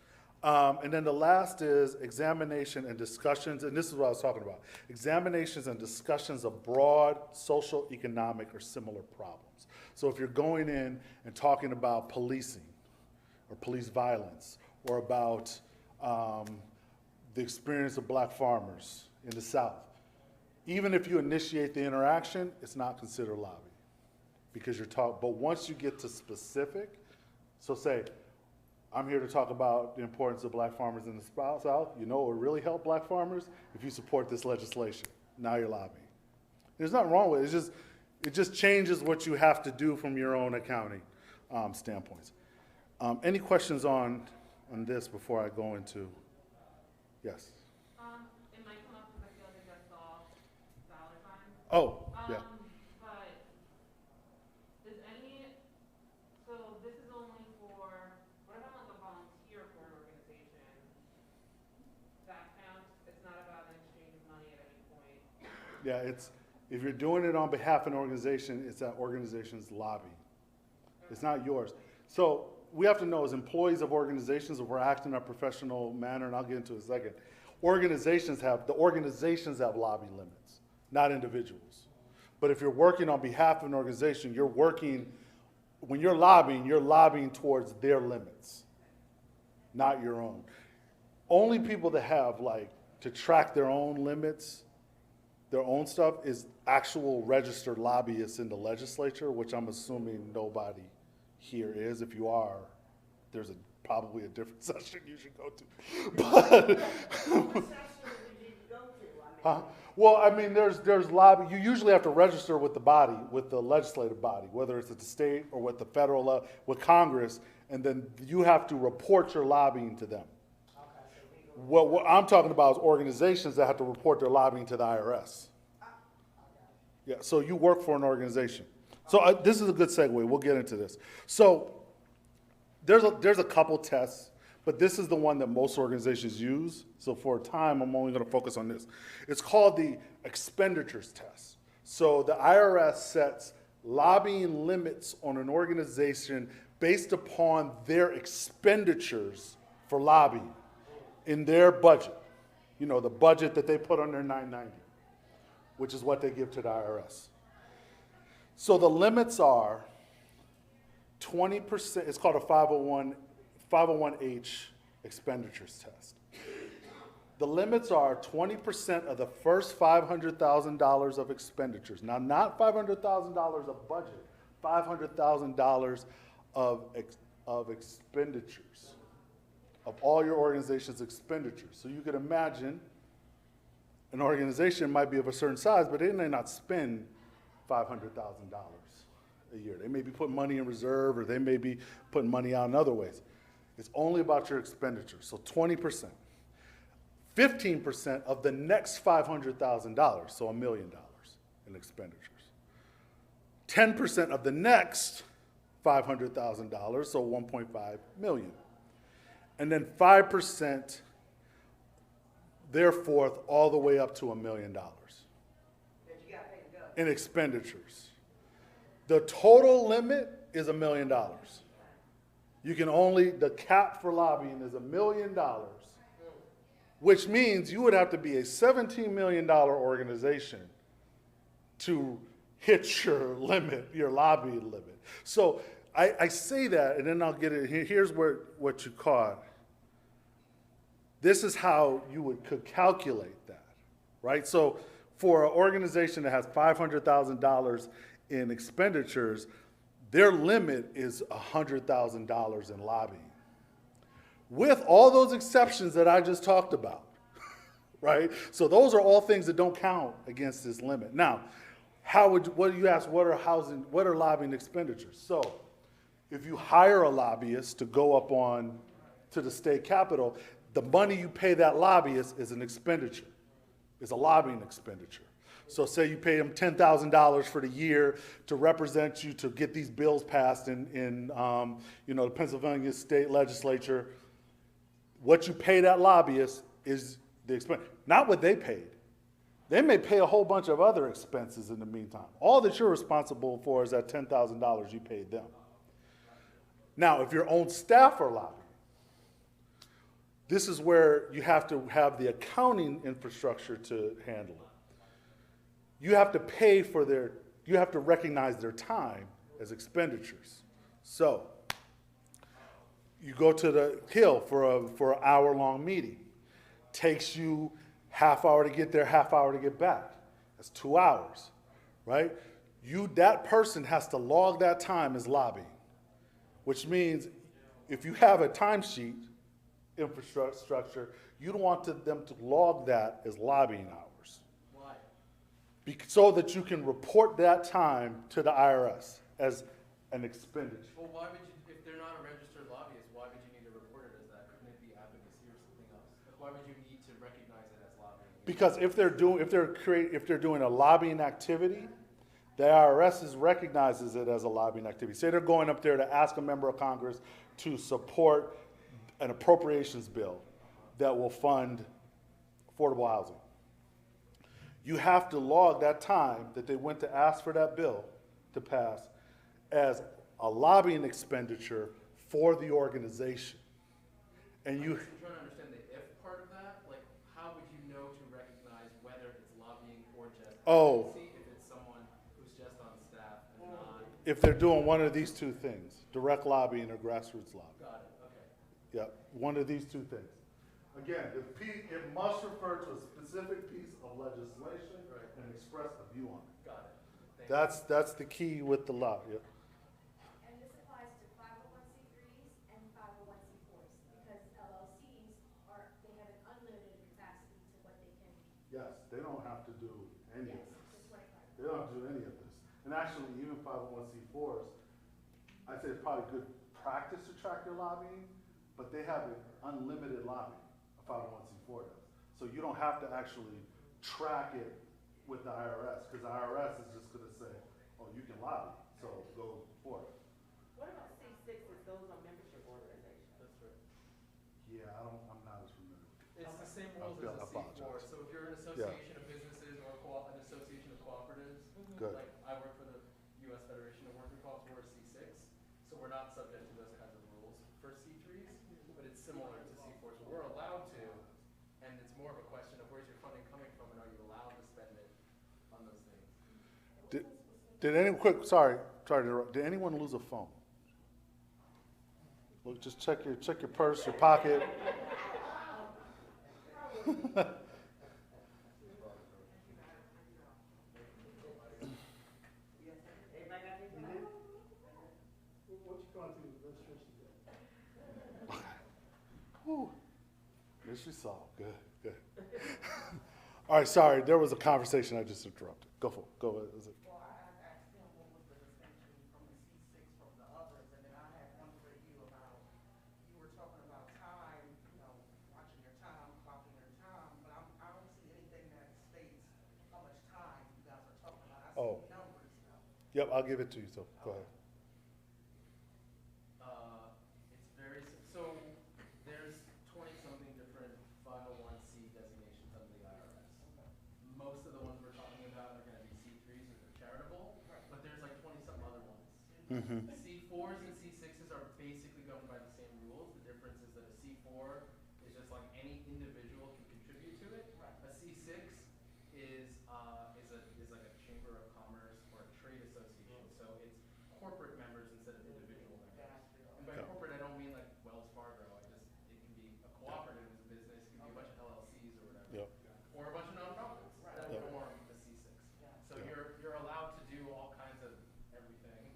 And then the last is examination and discussions, and this is what I was talking about. Examinations and discussions of broad social, economic, or similar problems. So if you're going in and talking about policing or police violence or about the experience of black farmers in the South, even if you initiate the interaction, it's not considered lobbying because you're talking, but once you get to specific, so say, I'm here to talk about the importance of black farmers in the South. You know it would really help black farmers if you support this legislation. Now you're lobbying. There's nothing wrong with it. It just changes what you have to do from your own accounting standpoints. Any questions on this before I go into, yes? It might come up because I feel like I just saw dollar signs. Oh, yeah. But is so this is only for, what if I'm like a volunteer for an organization? That counts? It's not about an exchange of money at any point? Yeah, if you're doing it on behalf of an organization, it's that organization's lobby. It's not yours. So we have to know as employees of organizations, if we're acting in a professional manner, and I'll get into it in a second, organizations have lobby limits, not individuals. But if you're working on behalf of an organization, when you're lobbying towards their limits, not your own. Only people that have to track their own limits, their own stuff, is actual registered lobbyists in the legislature, which I'm assuming nobody here is. If you are, there's probably a different session you should go to. But, What session did you go to? I mean, well, I mean, there's lobby. You usually have to register with the body, with the legislative body, whether it's at the state or with the federal, with Congress, and then you have to report your lobbying to them. What I'm talking about is organizations that have to report their lobbying to the IRS. Yeah, so you work for an organization. So this is a good segue. We'll get into this. So there's a couple tests, but this is the one that most organizations use. So for a time, I'm only going to focus on this. It's called the Expenditures Test. So the IRS sets lobbying limits on an organization based upon their expenditures for lobbying in their budget. You know, the budget that they put on their 990, which is what they give to the IRS. So the limits are 20%, it's called a 501H expenditures test. The limits are 20% of the first $500,000 of expenditures. Now, not $500,000 of budget, $500,000 of expenditures, of all your organization's expenditures. So you could imagine an organization might be of a certain size, but they may not spend $500,000 a year. They may be putting money in reserve, or they may be putting money out in other ways. It's only about your expenditures, so 20%. 15% of the next $500,000, so $1 million in expenditures. 10% of the next $500,000, so $1.5 million. And then 5% therefore all the way up to $1 million That you got paid to go. in expenditures. The total limit is $1 million. You can only, the cap for lobbying is $1 million, which means you would have to be a $17 million organization to hit your limit, your lobbying limit. So I say that, and then I'll get it. Here's what you caught. This is how you could calculate that, right? So for an organization that has $500,000 in expenditures, their limit is $100,000 in lobbying. With all those exceptions that I just talked about, right? So those are all things that don't count against this limit. Now, what do you ask, what are lobbying expenditures? So if you hire a lobbyist to go up to the state capitol, the money you pay that lobbyist is an expenditure, is a lobbying expenditure. So say you pay them $10,000 for the year to represent you to get these bills passed in the Pennsylvania state legislature. What you pay that lobbyist is the expense, not what they paid. They may pay a whole bunch of other expenses in the meantime. All that you're responsible for is that $10,000 you paid them. Now, if your own staff are lobbying, this is where you have to have the accounting infrastructure to handle it. You have to pay for you have to recognize their time as expenditures. So, you go to the Hill for an hour-long meeting. Takes you half hour to get there, half hour to get back. That's 2 hours, right? That person has to log that time as lobbying, which means if you have a timesheet infrastructure, you don't want them to log that as lobbying hours. Why? So that you can report that time to the IRS as an expenditure. Well, why would you, if they're not a registered lobbyist, why would you need to report it as that? Couldn't it be advocacy or something else? Like, why would you need to recognize it as lobbying? Because if they're doing a lobbying activity, the IRS recognizes it as a lobbying activity. Say they're going up there to ask a member of Congress to support an appropriations bill that will fund affordable housing. You have to log that time that they went to ask for that bill to pass as a lobbying expenditure for the organization. And I'm trying to understand the if part of that. Like, how would you know to recognize whether it's lobbying or just advocacy if it's someone who's just on staff and not? If they're doing one of these two things, direct lobbying or grassroots lobbying. Got it. Okay. Yep, one of these two things. Again, it must refer to a specific piece of legislation and express a view on it. Got it. Thank you. That's the key with the law. Yep. And this applies to 501c3s and 501c4s, because LLCs they have an unlimited capacity to what they can. Yes, they don't have to do any of Yes, this. the 25. They don't have to do any of this. And actually, even 501c4s, I'd say it's probably good practice to track your lobbying, but they have an unlimited lobbying, a 501c4 does. So you don't have to actually track it with the IRS, because the IRS is just gonna say, oh, you can lobby, so go for it. What about C6s, those are membership organizations? That's right. Yeah, I'm not as familiar. It's the same rules I as a C4. apologize. So if you're an association of businesses or an association of cooperatives, Good. like I work for the U.S. Federation of Worker Co-ops, we're a C6. So we're we're not subject to those kinds of rules for C3s, but it's similar to C4s. We're allowed to, and it's more of a question of where's your funding coming from, and are you allowed to spend it on those things? Did any, quick, sorry to interrupt, did anyone lose a phone? Look, just check your purse, your pocket. What you going through the registration today? Whew. Mystery solved. Good. All right, sorry, there was a conversation I just interrupted. Go for it. Go ahead. Is it? Well, I asked him what was the distinction from the C6 from the others, and then I had one for you about, you were talking about time, watching your time, clocking your time, but I don't see anything that states how much time you guys are talking about. I see numbers now. Yep, I'll give it to you, so go ahead. It's very, so there's 20-something different 501c designations under the IRS. Most of the ones we're talking about are going to be C3s or they're charitable, but there's like 20-something other ones. C4s and C6s are basically governed by the same rules. The difference is that a C4 is just like any individual can contribute to it. A C6 is like a chamber of commerce or a trade association. So it's corporate members instead of individual members. And by corporate, I don't mean like Wells Fargo. It can be a cooperative as a business. It can be a bunch of LLCs or whatever. Yep. Or a bunch of nonprofits that form a C6. So you're allowed to do all kinds of everything.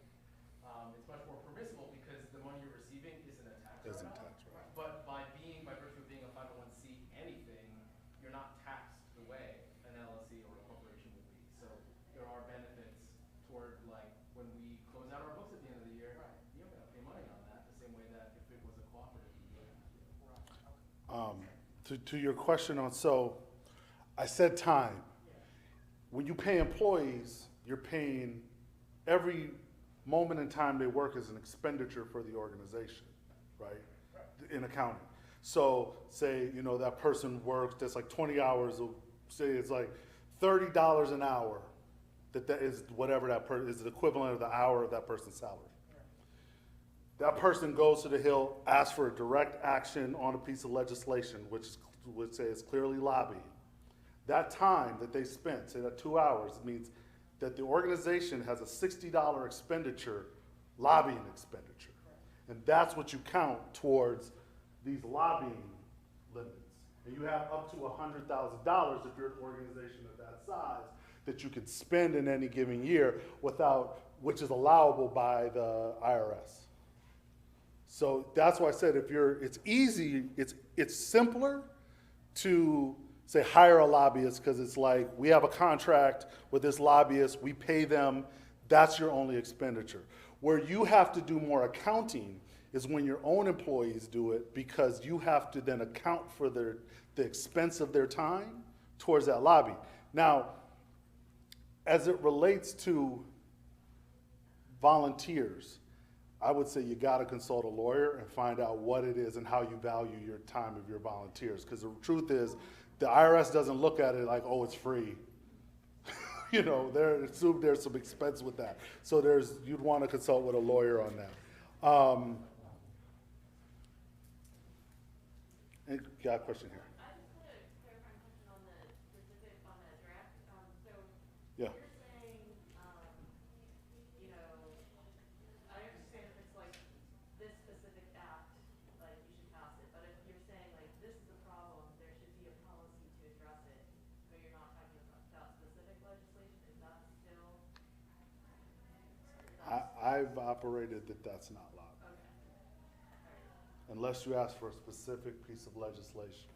It's much more permissible because the money you're receiving isn't a tax write-off. But by virtue of being a 501c anything, you're not taxed the way an LLC or a corporation would be. So there are benefits toward like when we close out our books at the end of the year, you don't got to pay money on that the same way that if it was a cooperative, you would have to. To your question on, so I said time. When you pay employees, you're paying every moment in time they work as an expenditure for the organization, right? In accounting. So say, that person works, that's like 20 hours, say it's like $30 an hour, that is whatever that person is the equivalent of the hour of that person's salary. That person goes to the Hill, asks for a direct action on a piece of legislation, which would say it's clearly lobbying. That time that they spent, say that 2 hours, means that the organization has a $60 expenditure, lobbying expenditure. And that's what you count towards these lobbying limits. And you have up to $100,000 if you're an organization of that size that you could spend in any given year which is allowable by the IRS. So that's why I said it's easy, it's simpler to say hire a lobbyist because it's like we have a contract with this lobbyist, we pay them, that's your only expenditure. Where you have to do more accounting is when your own employees do it because you have to then account for the expense of their time towards that lobby. Now, as it relates to volunteers, I would say you gotta consult a lawyer and find out what it is and how you value your time of your volunteers. Because the truth is, the IRS doesn't look at it like, oh, it's free. There's some expense with that. So you'd wanna consult with a lawyer on that. And got a question here. I just had a clarifying question on the specific, on the draft. Yeah. You're saying, I understand if it's like this specific act, like you should pass it, but if you're saying like this is a problem, there should be a policy to address it, but you're not talking about specific legislation, is that still? I've operated that's not allowed. Okay. Unless you ask for a specific piece of legislation.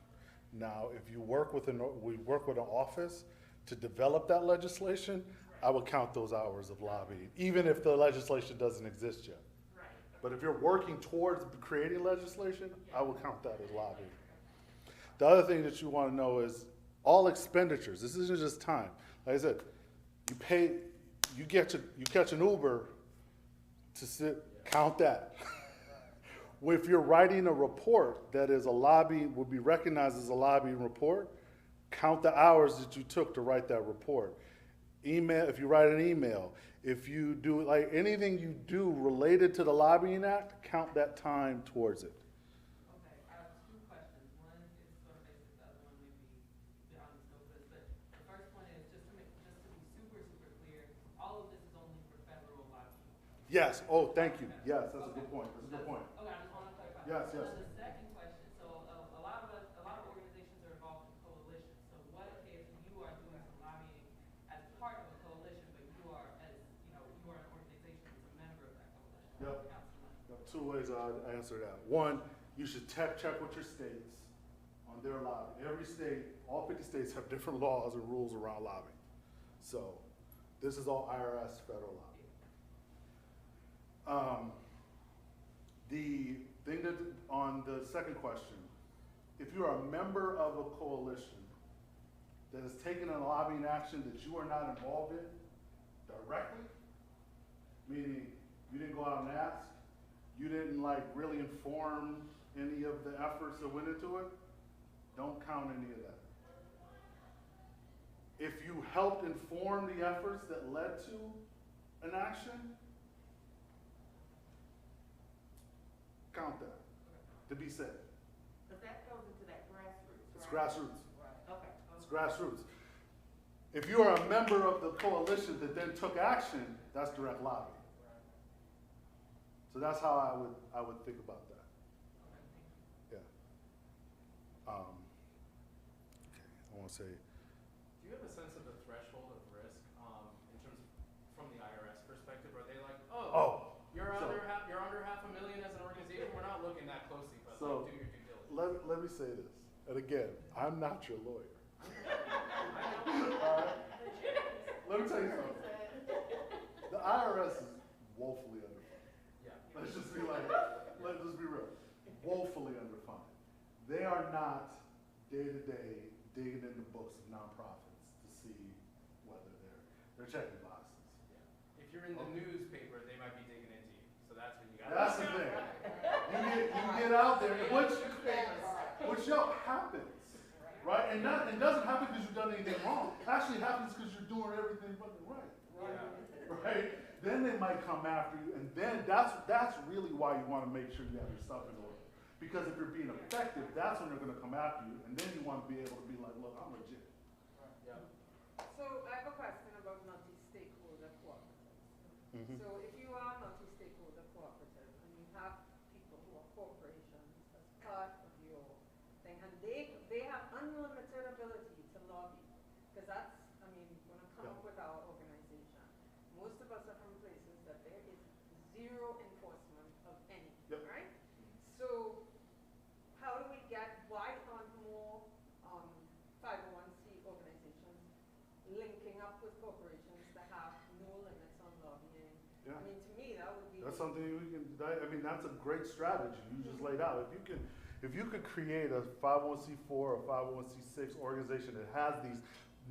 Now, if we work with an office to develop that legislation, I would count those hours of lobbying, even if the legislation doesn't exist yet. Right. But if you're working towards creating legislation, I would count that as lobbying. The other thing that you want to know is all expenditures. This isn't just time. Like I said, you catch an Uber to sit, count that. If you're writing a report that is would be recognized as a lobbying report, count the hours that you took to write that report. Email, if you write an email, If you do, like, anything you do related to the Lobbying Act, count that time towards it. Okay, I have two questions. One is sort of basic, the other one may be beyond the scope of this, but the first one is just to be super, super clear, all of this is only for federal lobbying. Yes, oh, thank you. Yes, that's a good point. That's a good point. Okay, I just want to clarify. Yes, And yes. then the second question, so a lot of organizations are involved in coalitions. So what if you are doing some lobbying as part of a coalition, but you are you are an organization that's a member of that coalition? Yep. Councilman. There are two ways I'd answer that. One, you should check with your states on their lobbying. Every state, all 50 states have different laws and rules around lobbying. So this is all IRS federal lobbying. The thing that, on the second question, if you are a member of a coalition that has taken a lobbying action that you are not involved in directly, meaning you didn't go out and ask, you didn't like really inform any of the efforts that went into it, don't count any of that. If you helped inform the efforts that led to an action, count that to be safe. Because that goes into that grassroots, It's right? grassroots. Right, okay. It's grassroots. If you are a member of the coalition that then took action, that's direct lobbying. So that's how I would think about that. Yeah. Okay, I want to say, Do you have a sense of the threshold of risk in terms of, from the IRS perspective? Are they like, you're under $500,000 as an organization, we're not looking that closely, but So, like, do your due diligence. let me say this, and again, I'm not your lawyer. Let me tell you something. The IRS is woefully underfunded. Yeah. Let's just be real. Woefully underfunded. They are not day to day digging in the books of nonprofits to see whether they're checking boxes. Yeah. If you're in the newspaper, they might be digging into you. So that's when you got. That's the thing. You get out there, which happens, right? And it doesn't happen because you've done anything wrong. Actually, it happens because you're doing everything fucking right. Yeah. Right? Then they might come after you, and then that's really why you want to make sure you have your stuff in order. Because if you're being effective, that's when they're going to come after you, and then you want to be able to be like, look, I'm legit. Yeah. So I have a question about multi-stakeholder cooperatives. Mm-hmm. So if you are a multi-stakeholder cooperative and you have people who are corporations as part of your thing, and they have unlimited ability to lobby, because that's, I mean, when I come up with our organization, most of us are from places that there is zero enforcement of any, right? So how do we why aren't more 501c organizations linking up with corporations that have no limits on lobbying? Yeah. I mean, to me, that would be. That's something that's a great strategy you just laid out. If you could create a 501c4 or 501c6 organization that has these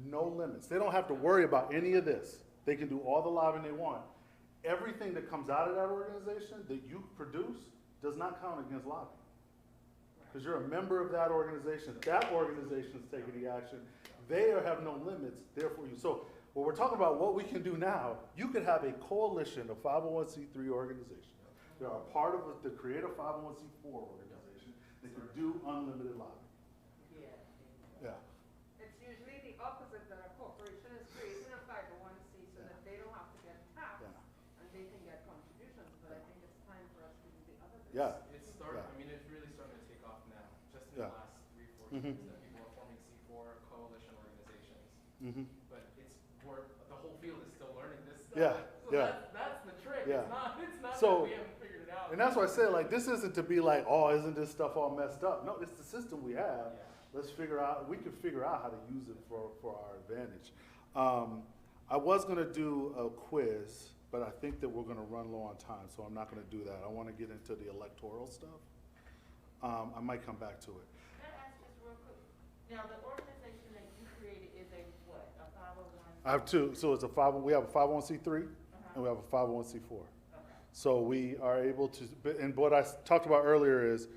no limits, they don't have to worry about any of this. They can do all the lobbying they want. Everything that comes out of that organization that you produce does not count against lobbying. Because you're a member of that organization. That organization is taking the action. They have no limits, therefore you. So when we're talking about what we can do now, you could have a coalition of 501c3 organizations that are part of the create a 501c4 organization that can do unlimited lobbying. Yeah. It's usually the opposite, that a corporation is creating a 501c so that they don't have to get taxed and they can get contributions, but I think it's time for us to do the other thing. Yeah. It's starting, I mean, it's really starting to take off now, just in the last 3-4 years that people are forming C4 coalition organizations. Mm-hmm. But the whole field is still learning this stuff. Yeah, So that's the trick. Yeah. It's not So- that we haven't figured it out. And that's why I said, like, this isn't to be like, oh, isn't this stuff all messed up? No, it's the system we have. Yeah. Let's figure out, we can figure out how to use it for our advantage. I was gonna do a quiz, but I think that we're gonna run low on time, so I'm not gonna do that. I wanna get into the electoral stuff. I might come back to it. Can I ask just real quick? Now, the organization that you created is a what, a 501? I have two, so it's we have a 501c3 and we have a 501c4. Okay. So we are able to, and what I talked about earlier is,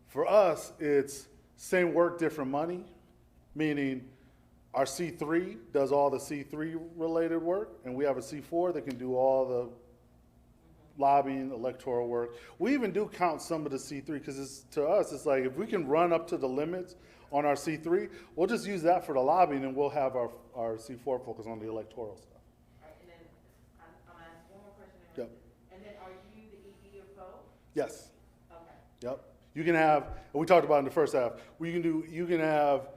for us, it's same work, different money, meaning Our C3 does all the C3 related work, and we have a C4 that can do all the lobbying, electoral work. We even do count some of the C3 because to us, it's like if we can run up to the limits on our C3, we'll just use that for the lobbying and we'll have our C4 focus on the electoral stuff. All right, and then I'm gonna ask one more question. Yep. And then are you the ED of both? Yes. Okay. Yep. You can have, and we talked about in the first half, you can have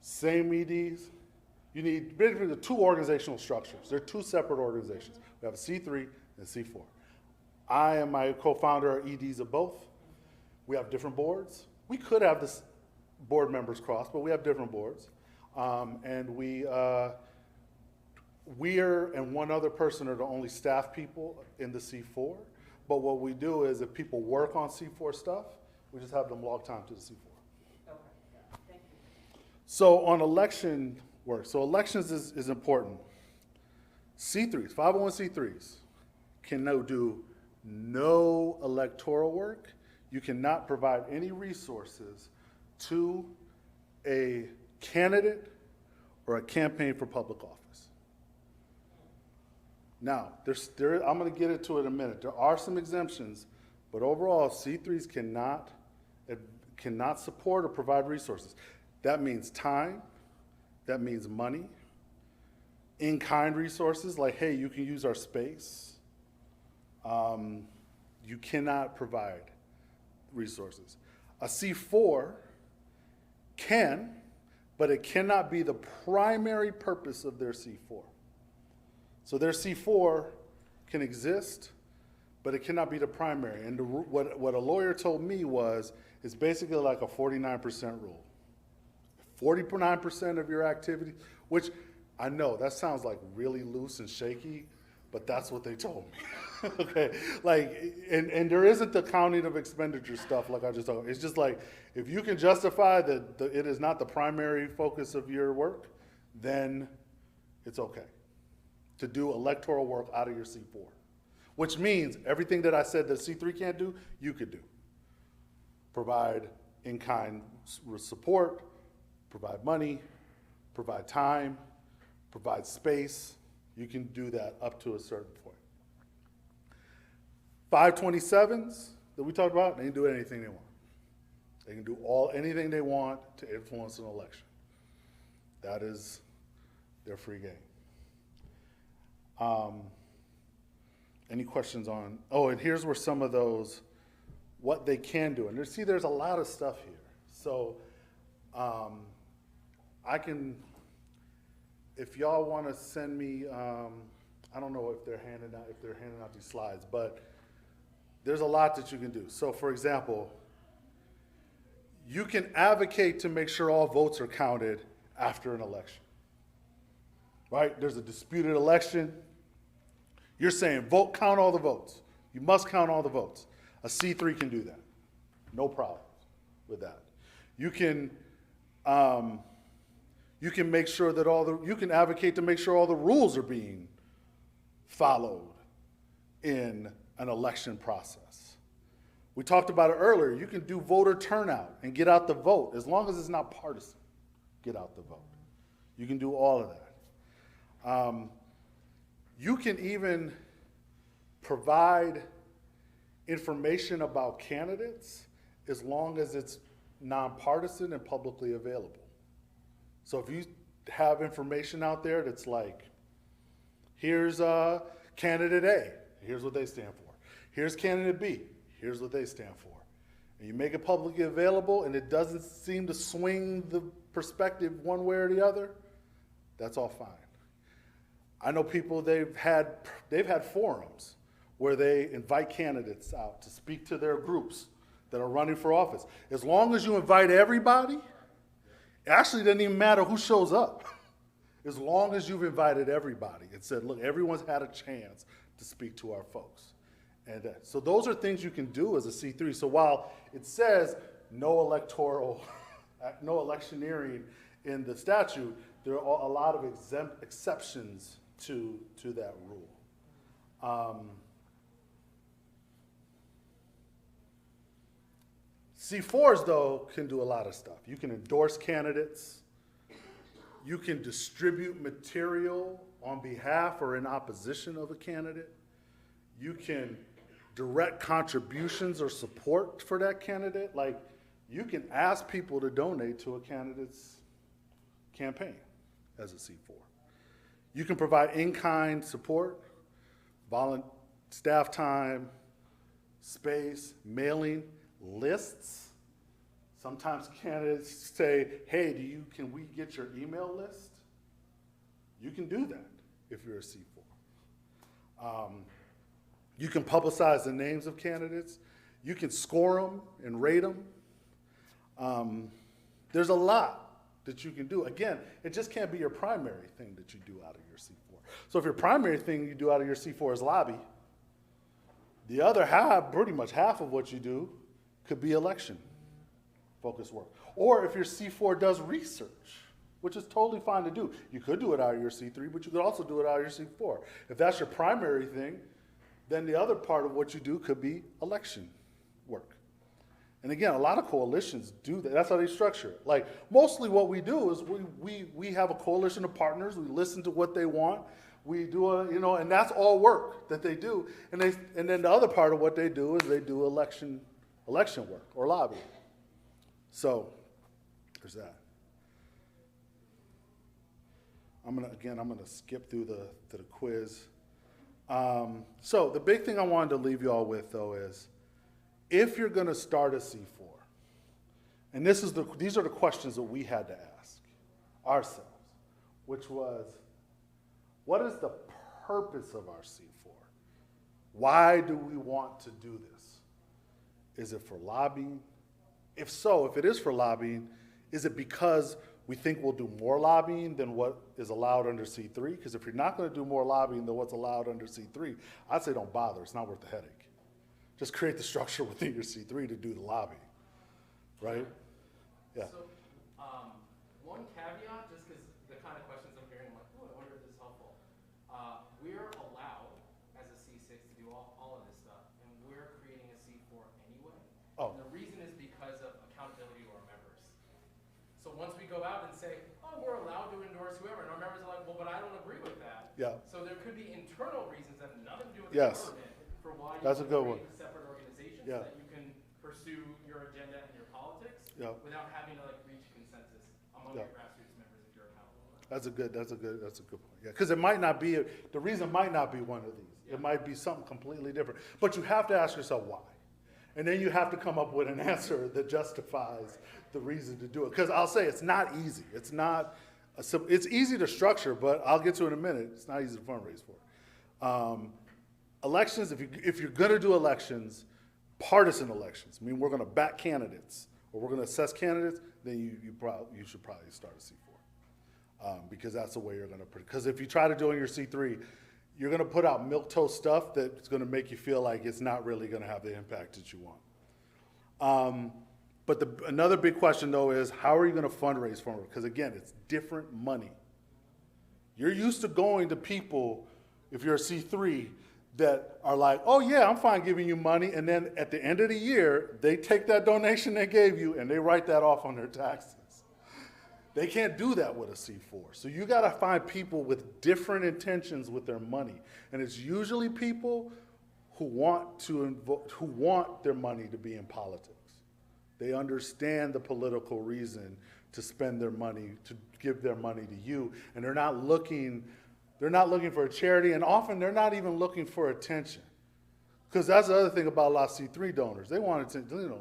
same EDs. You need basically the two organizational structures. They're two separate organizations. We have a C3 and C4. I and my co-founder are EDs of both. We have different boards. We could have this board members cross, but we have different boards. And we're and one other person are the only staff people in the C4. But what we do is if people work on C4 stuff, we just have them log time to the C4. Okay, yeah, thank you. So on election work, so elections is important. C3s, 501c3s can now do no electoral work. You cannot provide any resources to a candidate or a campaign for public office. Now, I'm going to get into it in a minute. There are some exemptions, but overall, C3s cannot support or provide resources. That means time, that means money, in-kind resources, like, hey, you can use our space. You cannot provide resources. A C4 can, but it cannot be the primary purpose of their C4. So their C4 can exist, but it cannot be the primary. And what a lawyer told me was, it's basically like a 49% rule. 49% of your activity, which I know that sounds like really loose and shaky, but that's what they told me. Okay, like, and there isn't the counting of expenditure stuff like I just told you. It's just like, if you can justify that it is not the primary focus of your work, then it's okay to do electoral work out of your C4, which means everything that I said that C3 can't do, you could do. Provide in-kind support, provide money, provide time, provide space. You can do that up to a certain point. 527s that we talked about, they can do anything they want. They can do anything they want to influence an election. That is their free game. Any questions on, and here's where some of those, what they can do. And there's a lot of stuff here. So I can, if y'all want to send me, I don't know if they're handing out these slides, but there's a lot that you can do. So for example, you can advocate to make sure all votes are counted after an election, right? There's a disputed election. You're saying count all the votes. You must count all the votes. A C3 can do that. No problem with that. You can make sure that you can advocate to make sure all the rules are being followed in an election process. We talked about it earlier. You can do voter turnout and get out the vote as long as it's not partisan. Get out the vote. You can do all of that. You can even provide information about candidates as long as it's nonpartisan and publicly available. So if you have information out there that's like, here's candidate A, here's what they stand for. Here's candidate B, here's what they stand for. And you make it publicly available and it doesn't seem to swing the perspective one way or the other, that's all fine. I know people, they've had forums where they invite candidates out to speak to their groups that are running for office. As long as you invite everybody, it actually doesn't even matter who shows up. As long as you've invited everybody and said, look, everyone's had a chance to speak to our folks. And so those are things you can do as a C3. So while it says no electioneering in the statute, there are a lot of exceptions to that rule. C4s, though, can do a lot of stuff. You can endorse candidates. You can distribute material on behalf or in opposition of a candidate. You can direct contributions or support for that candidate. Like, you can ask people to donate to a candidate's campaign as a C4. You can provide in-kind support, staff time, space, mailing, lists. Sometimes candidates say, hey, can we get your email list? You can do that if you're a C4. You can publicize the names of candidates. You can score them and rate them. There's a lot that you can do. Again, it just can't be your primary thing that you do out of your C4. So if your primary thing you do out of your C4 is lobby, the other half, pretty much half of what you do, could be election-focused work. Or if your C4 does research, which is totally fine to do. You could do it out of your C3, but you could also do it out of your C4. If that's your primary thing, then the other part of what you do could be election work. And again, a lot of coalitions do that. That's how they structure it. Like, mostly what we do is we have a coalition of partners. We listen to what they want. We do and that's all work that they do. And then the other part of what they do is they do election work or lobbying. So there's that. I'm gonna skip through the quiz. So the big thing I wanted to leave you all with, though, is if you're going to start a C4, and these are the questions that we had to ask ourselves, which was, what is the purpose of our C4? Why do we want to do this? Is it for lobbying? If so, if it is for lobbying, is it because we think we'll do more lobbying than what is allowed under C3? Because if you're not going to do more lobbying than what's allowed under C3, I'd say don't bother. It's not worth the headache. Just create the structure within your C3 to do the lobbying, right? Yeah. So, one caveat, just because the kind of questions I'm hearing, I'm like, oh, I wonder if this is helpful. We're allowed, as a C6, to do all of this stuff, and we're creating a C4 anyway. Oh. And the reason is because of accountability to our members. So once we go out and say, oh, we're allowed to endorse whoever, and our members are like, well, but I don't agree with that. Yeah. So there could be internal reasons that have nothing to do with Yes. the government for why you That's a good one. create separate organizations Yeah. so that you can pursue your agenda and your politics Yeah. without having to reach consensus among Yeah. your grassroots members if you're accountable. That's a good point. Yeah, because it might not be, the reason might not be one of these. Yeah. It might be something completely different. But you have to ask yourself why. And then you have to come up with an answer that justifies the reason to do it. Because I'll say it's not easy. It's easy to structure, but I'll get to it in a minute. It's not easy to fundraise for. Elections, if you're going to do elections, partisan elections, I mean we're going to back candidates or we're going to assess candidates, then you should probably start a C4 because that's the way you're going to. Because if you try to do it in your C3, you're going to put out milquetoast stuff that's going to make you feel like it's not really going to have the impact that you want. But another big question though is how are you going to fundraise for it? Because again, it's different money. You're used to going to people, if you're a C3, that are like, oh yeah, I'm fine giving you money, and then at the end of the year, they take that donation they gave you and they write that off on their taxes. They can't do that with a C4. So you gotta find people with different intentions with their money. And it's usually people who want their money to be in politics. They understand the political reason to spend their money, to give their money to you, and they're not looking for a charity, and often they're not even looking for attention. Because that's the other thing about a lot of C3 donors. They want attention,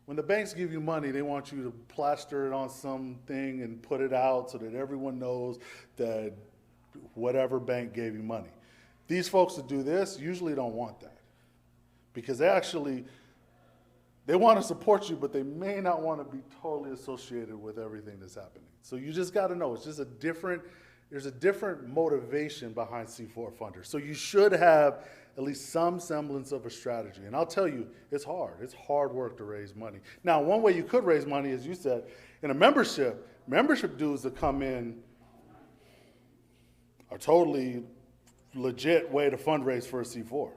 when the banks give you money, they want you to plaster it on something and put it out so that everyone knows that whatever bank gave you money. These folks that do this usually don't want that. Because they want to support you, but they may not want to be totally associated with everything that's happening. So you just got to know, it's just there's a different motivation behind C4 funders. So you should have at least some semblance of a strategy. And I'll tell you, it's hard. It's hard work to raise money. Now, one way you could raise money, as you said, in a membership dues that come in are totally legit way to fundraise for a C4.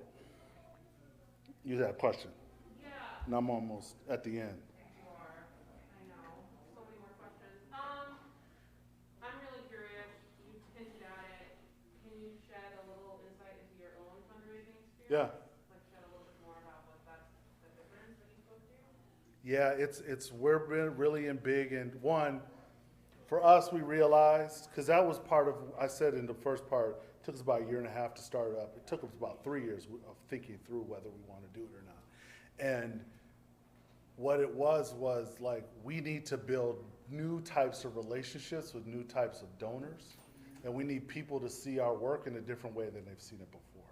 You had a question? Yeah. And I'm almost at the end. You are. I know. So many more questions. Yeah, we're been really in big, and one, for us, we realized, because that was part of, I said in the first part, it took us about a year and a half to start up. It took us about 3 years of thinking through whether we want to do it or not. And what it was like, we need to build new types of relationships with new types of donors, and we need people to see our work in a different way than they've seen it before,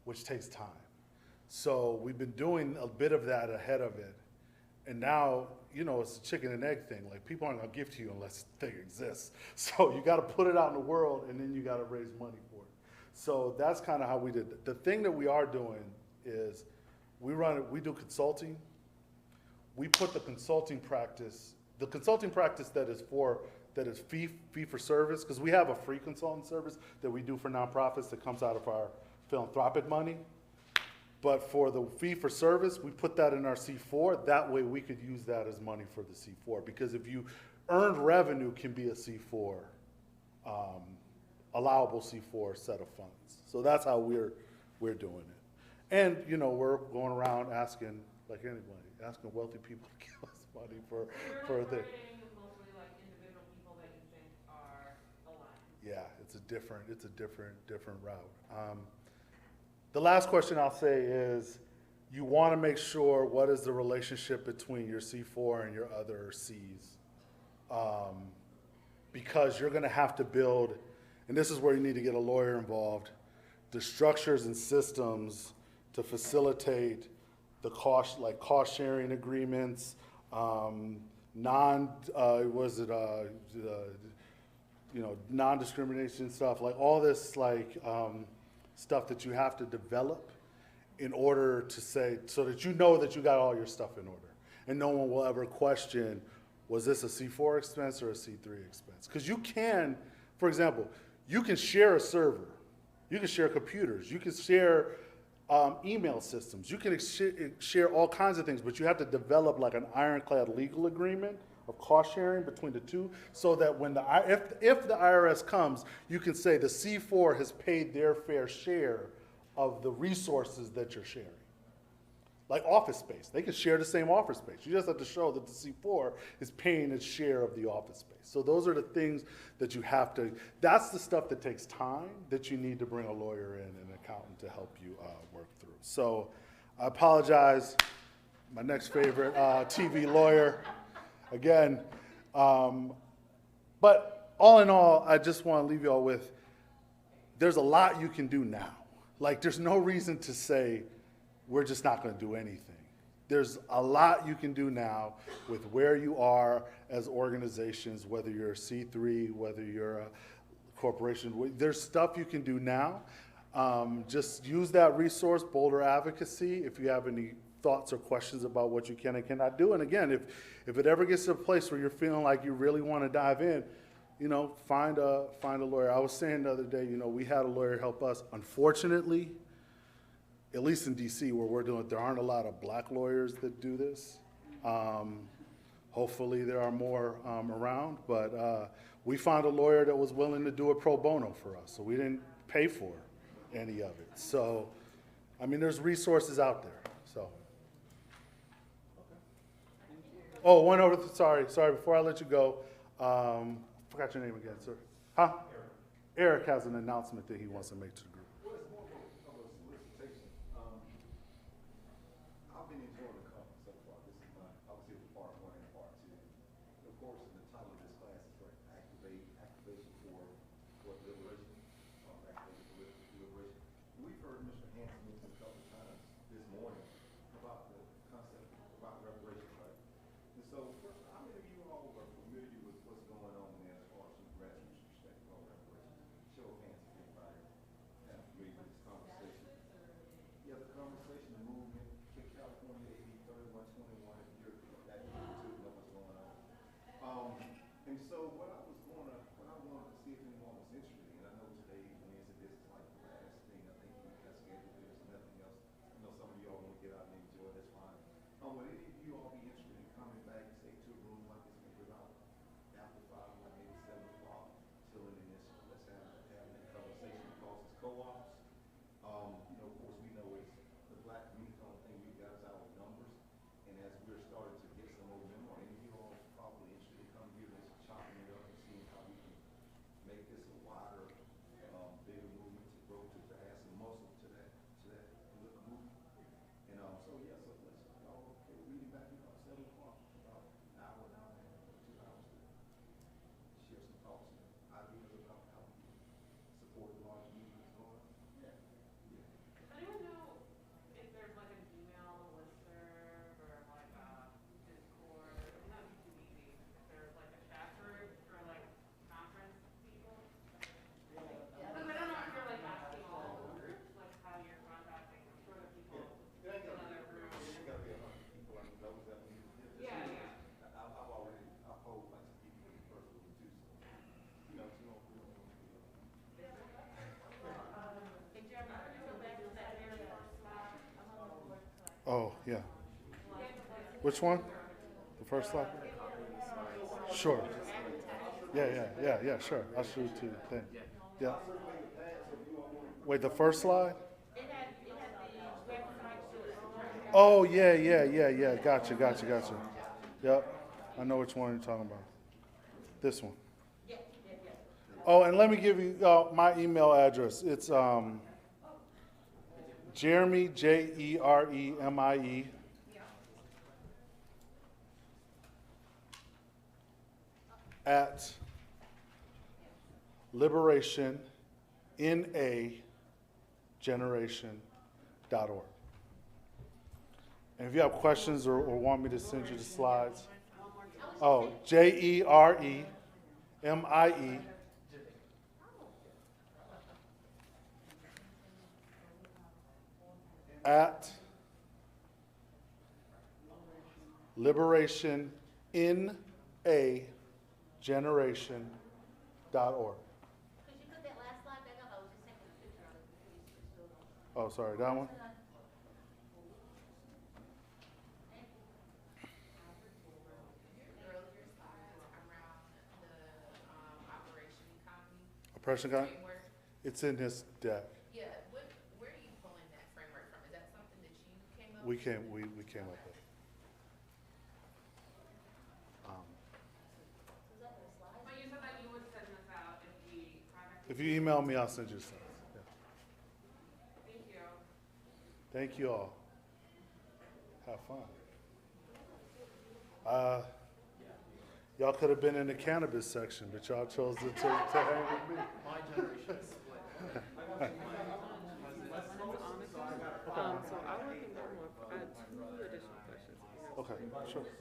which takes time. So we've been doing a bit of that ahead of it. And now, you know, it's a chicken and egg thing. Like, people aren't gonna give to you unless the thing exists. So you gotta put it out in the world, and then you gotta raise money for it. So that's kind of how we did it. The thing that we are doing is we do consulting. We put the consulting practice that is fee for service, because we have a free consulting service that we do for nonprofits that comes out of our philanthropic money. But for the fee for service, we put that in our C4. That way we could use that as money for the C4. Because if you earned revenue can be a C4, allowable C4 set of funds. So that's how we're doing it. And, you know, we're going around asking, like anybody, asking wealthy people to give us money for a thing. Mostly like individual people that you think are aligned. Yeah, it's a different route. The last question I'll say is, you want to make sure what is the relationship between your C4 and your other Cs. Because you're going to have to build, and this is where you need to get a lawyer involved, the structures and systems to facilitate the cost sharing agreements, non-discrimination stuff, like all this stuff that you have to develop in order to say, so that you know that you got all your stuff in order. And no one will ever question, was this a C4 expense or a C3 expense? Because you can, for example, you can share a server, you can share computers, you can share email systems, you can share all kinds of things, but you have to develop like an ironclad legal agreement of cost sharing between the two, so that when if the IRS comes, you can say the C4 has paid their fair share of the resources that you're sharing. Like office space, they can share the same office space. You just have to show that the C4 is paying its share of the office space. So those are the things that you have to, that's the stuff that takes time that you need to bring a lawyer in and an accountant to help you work through. So I apologize, my next favorite TV lawyer. Again, but all in all, I just want to leave you all with, there's a lot you can do now. Like, there's no reason to say, we're just not going to do anything. There's a lot you can do now with where you are as organizations, whether you're a C3, whether you're a corporation. There's stuff you can do now. Just use that resource, Boulder Advocacy, if you have any thoughts or questions about what you can and cannot do. And again, if it ever gets to a place where you're feeling like you really want to dive in, you know, find a lawyer. I was saying the other day, you know, we had a lawyer help us. Unfortunately, at least in DC where we're doing it, there aren't a lot of black lawyers that do this. Hopefully there are more around, but we found a lawyer that was willing to do it pro bono for us, so we didn't pay for any of it. So, I mean, there's resources out there, so. Oh, sorry, before I let you go, forgot your name again, sir. Huh? Eric has an announcement that he wants to make to the group. Well, it's more of a solicitation. I've been enjoying the conference so far. This is obviously part 1 and part 2. Of course, the title of this class is like activation for deliberation, activation for deliberation. We've heard Mr. Hanson mention a couple of times this morning about the concept about reparation, right? And so, first, how many of you all are familiar with what's going on there as far as some grassroots perspective on reparation? Show of hands if anybody kind of familiar with this conversation. Yeah, the conversation, the movement, California AB 3121, if you're that into know what's going on. And Which one? The first slide? Sure. Yeah, sure. I'll shoot it to the thing. Yeah. Wait, the first slide? It had the website. Oh, yeah. Gotcha. Yep. I know which one you're talking about. This one. Oh, and let me give you my email address. It's Jeremie, Jeremie, at liberationinageneration.org. And if you have questions or want me to send you the slides, Jeremie at liberationinageneration.org. Could you put that last slide back up? I was just taking a picture of it before you switched over. Oh, sorry, that one? Earlier slides around the operation economy Oppression guy? framework. It's in this deck. Yeah, where are you pulling that framework from? Is that something that you came up We with? came up with it. But you said that you would send this out if the project. If you email me, I'll send you some. Yeah. Thank you. Thank you all. Have fun. Y'all could have been in the cannabis section, but y'all chose to hang with me. My generation is split. So I work in Baltimore. I had 2 additional questions. Okay, sure. First,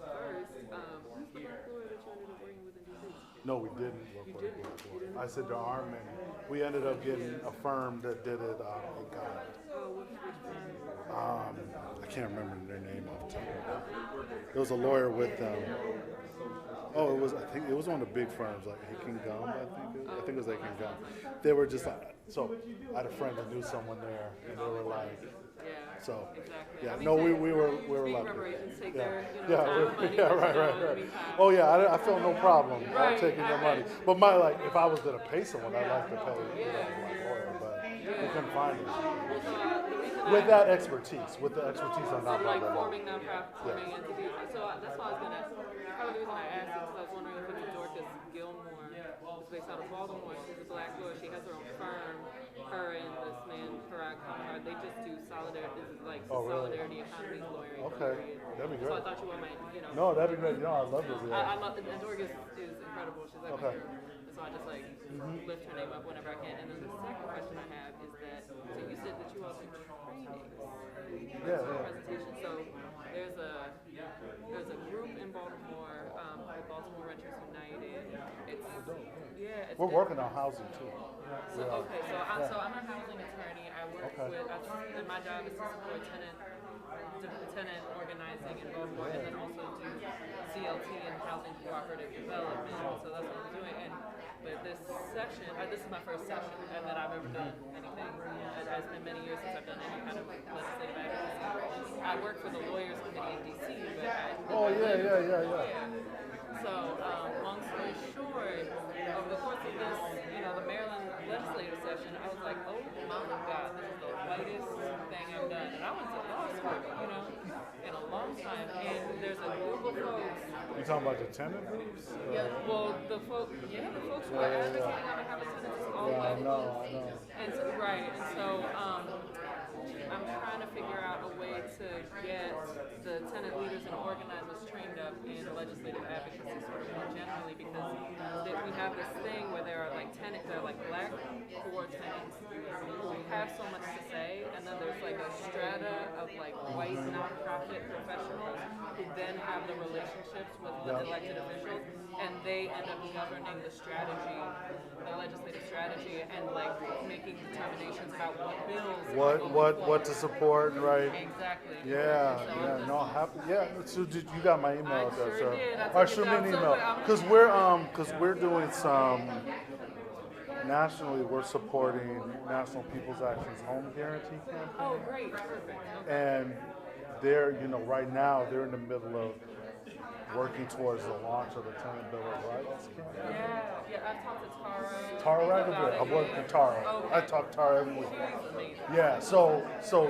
who's the black lawyer that you ended up working with in DC? No, we didn't work You with didn't? a black You lawyer. didn't? I said there aren't many. We ended up getting a firm that did it in Ghana. Which firm? I can't remember their name off the top of my head. There was a lawyer with I think it was one of the big firms like Aiken Gum, I think it was Aiken Gum. They were just like, so I had a friend that knew someone there and they were like, Yeah. so Exactly. yeah, I mean, no, we take- were Being lucky. reparations take Yeah, their yeah, time and money. yeah, but, right. anytime. Oh yeah, I felt no problem Right, taking their money. But if I was gonna pay someone, I'd like to pay a black lawyer, but we couldn't find it. The reason With I- that expertise, on of like nonprofit law. forming nonprofits, forming entities. So that's why I was gonna ask. Part of the reason I asked is because I was wondering if it's Dorcas Gilmore, who's based out of Baltimore. She's a black lawyer. She has her own firm. Her and this man, Parag Kamar, they just do solidarity. This is like Oh, really? solidarity economies lawyering. Okay, period. that'd be So I great. thought you all might, No, that'd be great. You know, I'd love to do I that. love, and Dorcas is incredible. She's like Okay. my hero. And so I just like lift her name up whenever I can. And then the second question I have is that, so you said that you all do trainings. Yeah. Presentation. So there's a group in Baltimore, called Baltimore Renters United. It's it's We're working on housing too. So, okay, so I'm a housing attorney. I work and my job is to support tenant organizing in Baltimore, and then also do CLT and housing cooperative development. So that's what I'm doing. But this session, this is my first session that I've ever done anything. It's been many years since I've done any kind of legislative advocacy. I work for the Lawyers Committee in DC, but Yeah. So, long story short, over the course of this, the Maryland legislative session, I was like, oh my God, this is the whitest thing I've done. And I went to law school, in a long time. And there's a group of folks. You talking about the tenant groups? The folks who are advocating on behalf of tenants is all white folks. And so, I'm trying to figure out a way to get the tenant leaders and organizers trained up in legislative advocacy sort of more generally, because we have this thing where there are like tenants, there are like black core tenants who have so much to say, and then there's like a strata of like white nonprofit professionals who then have the relationships with elected officials, and they end up governing the strategy, the legislative strategy, and like making determinations about what bills. What to support, right? Exactly. So you got my email address, sure sir. did. I All right, took shoot it me an down. So, email. but Because we're doing some nationally. We're supporting National People's Action's home guarantee campaign. Oh, great. Perfect. Okay. And they're, you know, right now they're in the middle of working towards the launch of the Tenant Bill of Rights. Yeah, I've talked to Tara. Tara right about over there. it. I work with Tara. Okay. I talk to Tara every week. She's amazing. Yeah, so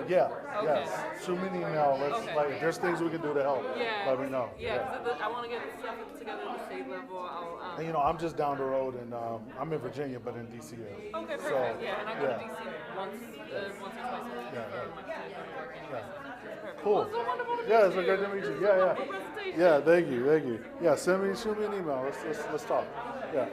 yeah, Okay. yes. Shoot me an email. Let's Okay. like if there's things we can do to help. Yeah. Let me know. Yeah, because I want to get stuff together at the state level. I'll, And you know, I'm just down the road, and I'm in Virginia, but in DC area. okay, perfect. So, yeah, and I go yeah. to DC once or twice a week Yeah, for my kids go to work anyway. Yeah. So it's perfect. Cool. Well, it's so wonderful to meet Yeah, it's you. great to meet you. Yeah, yeah. Wonderful presentation. Yeah, thank you. Yeah, shoot me an email. Let's talk. Yeah.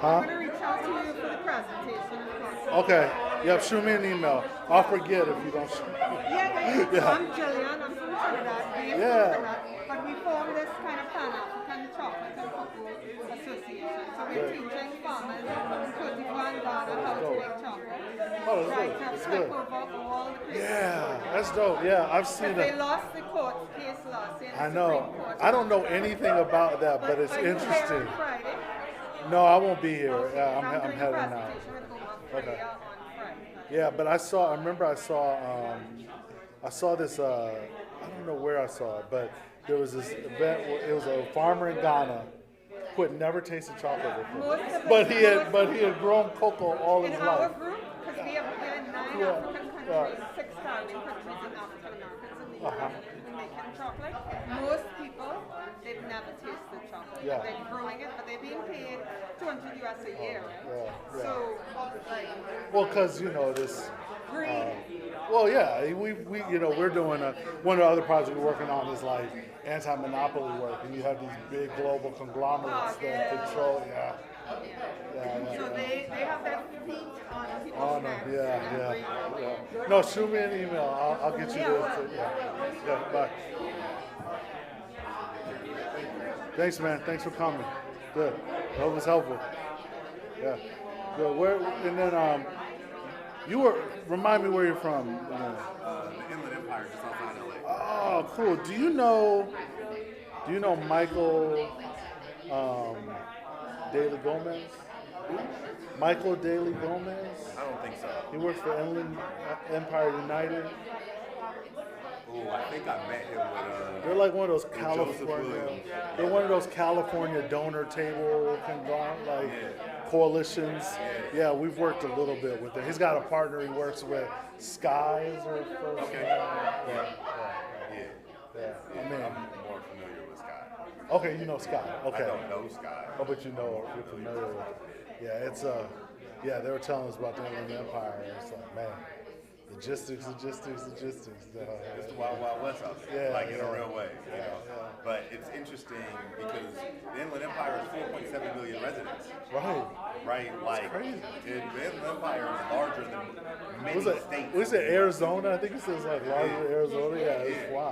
Huh? I'm gonna reach out to you for the presentation. Okay. Yep, shoot me an email. I'll forget if you don't shoot me. Yeah. Yeah. So I'm Jillian, I'm from Trinidad, Greer, Yeah. Trinidad, but we formed this kind of Pan-African Chocolate and Cocoa Association. So we're teaching farmers in Cote d'Ivoire and Ghana how to make chocolate. Oh, that's Right, good. to That's step good. over all the criticism. Yeah, that's dope. Yeah, I've seen They it. lost the court case last year. I know. I don't know anything about that, but it's Are you there interesting. on Friday? No, I won't be here. Okay, Yeah, I'm doing a heading out. presentation with Omar Okay. Freya on Friday. Yeah, but I remember I saw this, I don't know where I saw it, but there was this event where it was a farmer in Ghana who had never tasted chocolate before. Most of But the- he had grown cocoa all In his our life. group, because we have 9 Yeah. African countries, 6 Caribbean countries and African Americans in the Uh-huh. in making chocolate. Most people, they've never tasted chocolate. Yeah. They're growing it, but they're being paid $200 US a year, right? Yeah. So, like, Well, because, you know, this. greed. Well, yeah, we you know, we're doing one of the other projects we're working on is like anti-monopoly work, and you have these big global conglomerates that control. Yeah. So they have their feet on people's Oh no, necks. yeah. No, shoot me an email. I'll get you this. Yeah. Bye. Thanks, man. Thanks for coming. Good. I hope it's helpful. Yeah. Good. And then remind me where you're from. The Inland Empire, just outside LA. Oh, cool. Do you know Michael Daly Gomez? Michael Daly Gomez? I don't think so. He works for Inland Empire United. Oh, I think I met him with They're like one of those Joseph California. Williams. They're one of those California donor table coalitions. Yeah, we've worked a little bit with him. He's got a partner he works with. Skies or Okay. Yeah. Yeah, I mean, I'm more familiar with Sky. okay, you know Sky. Okay. I don't know Sky. Oh, but you're familiar with it. Yeah, it's they were telling us about the Inland Empire. And it's like, man, logistics. It's the Wild Wild West out there, in a real way. You know? But it's interesting because the Inland Empire is 4.7 million residents. Right? Like, crazy. The Inland Empire is larger than many states. Was it Arizona? I think it says like larger than Arizona. Yeah, it's wild.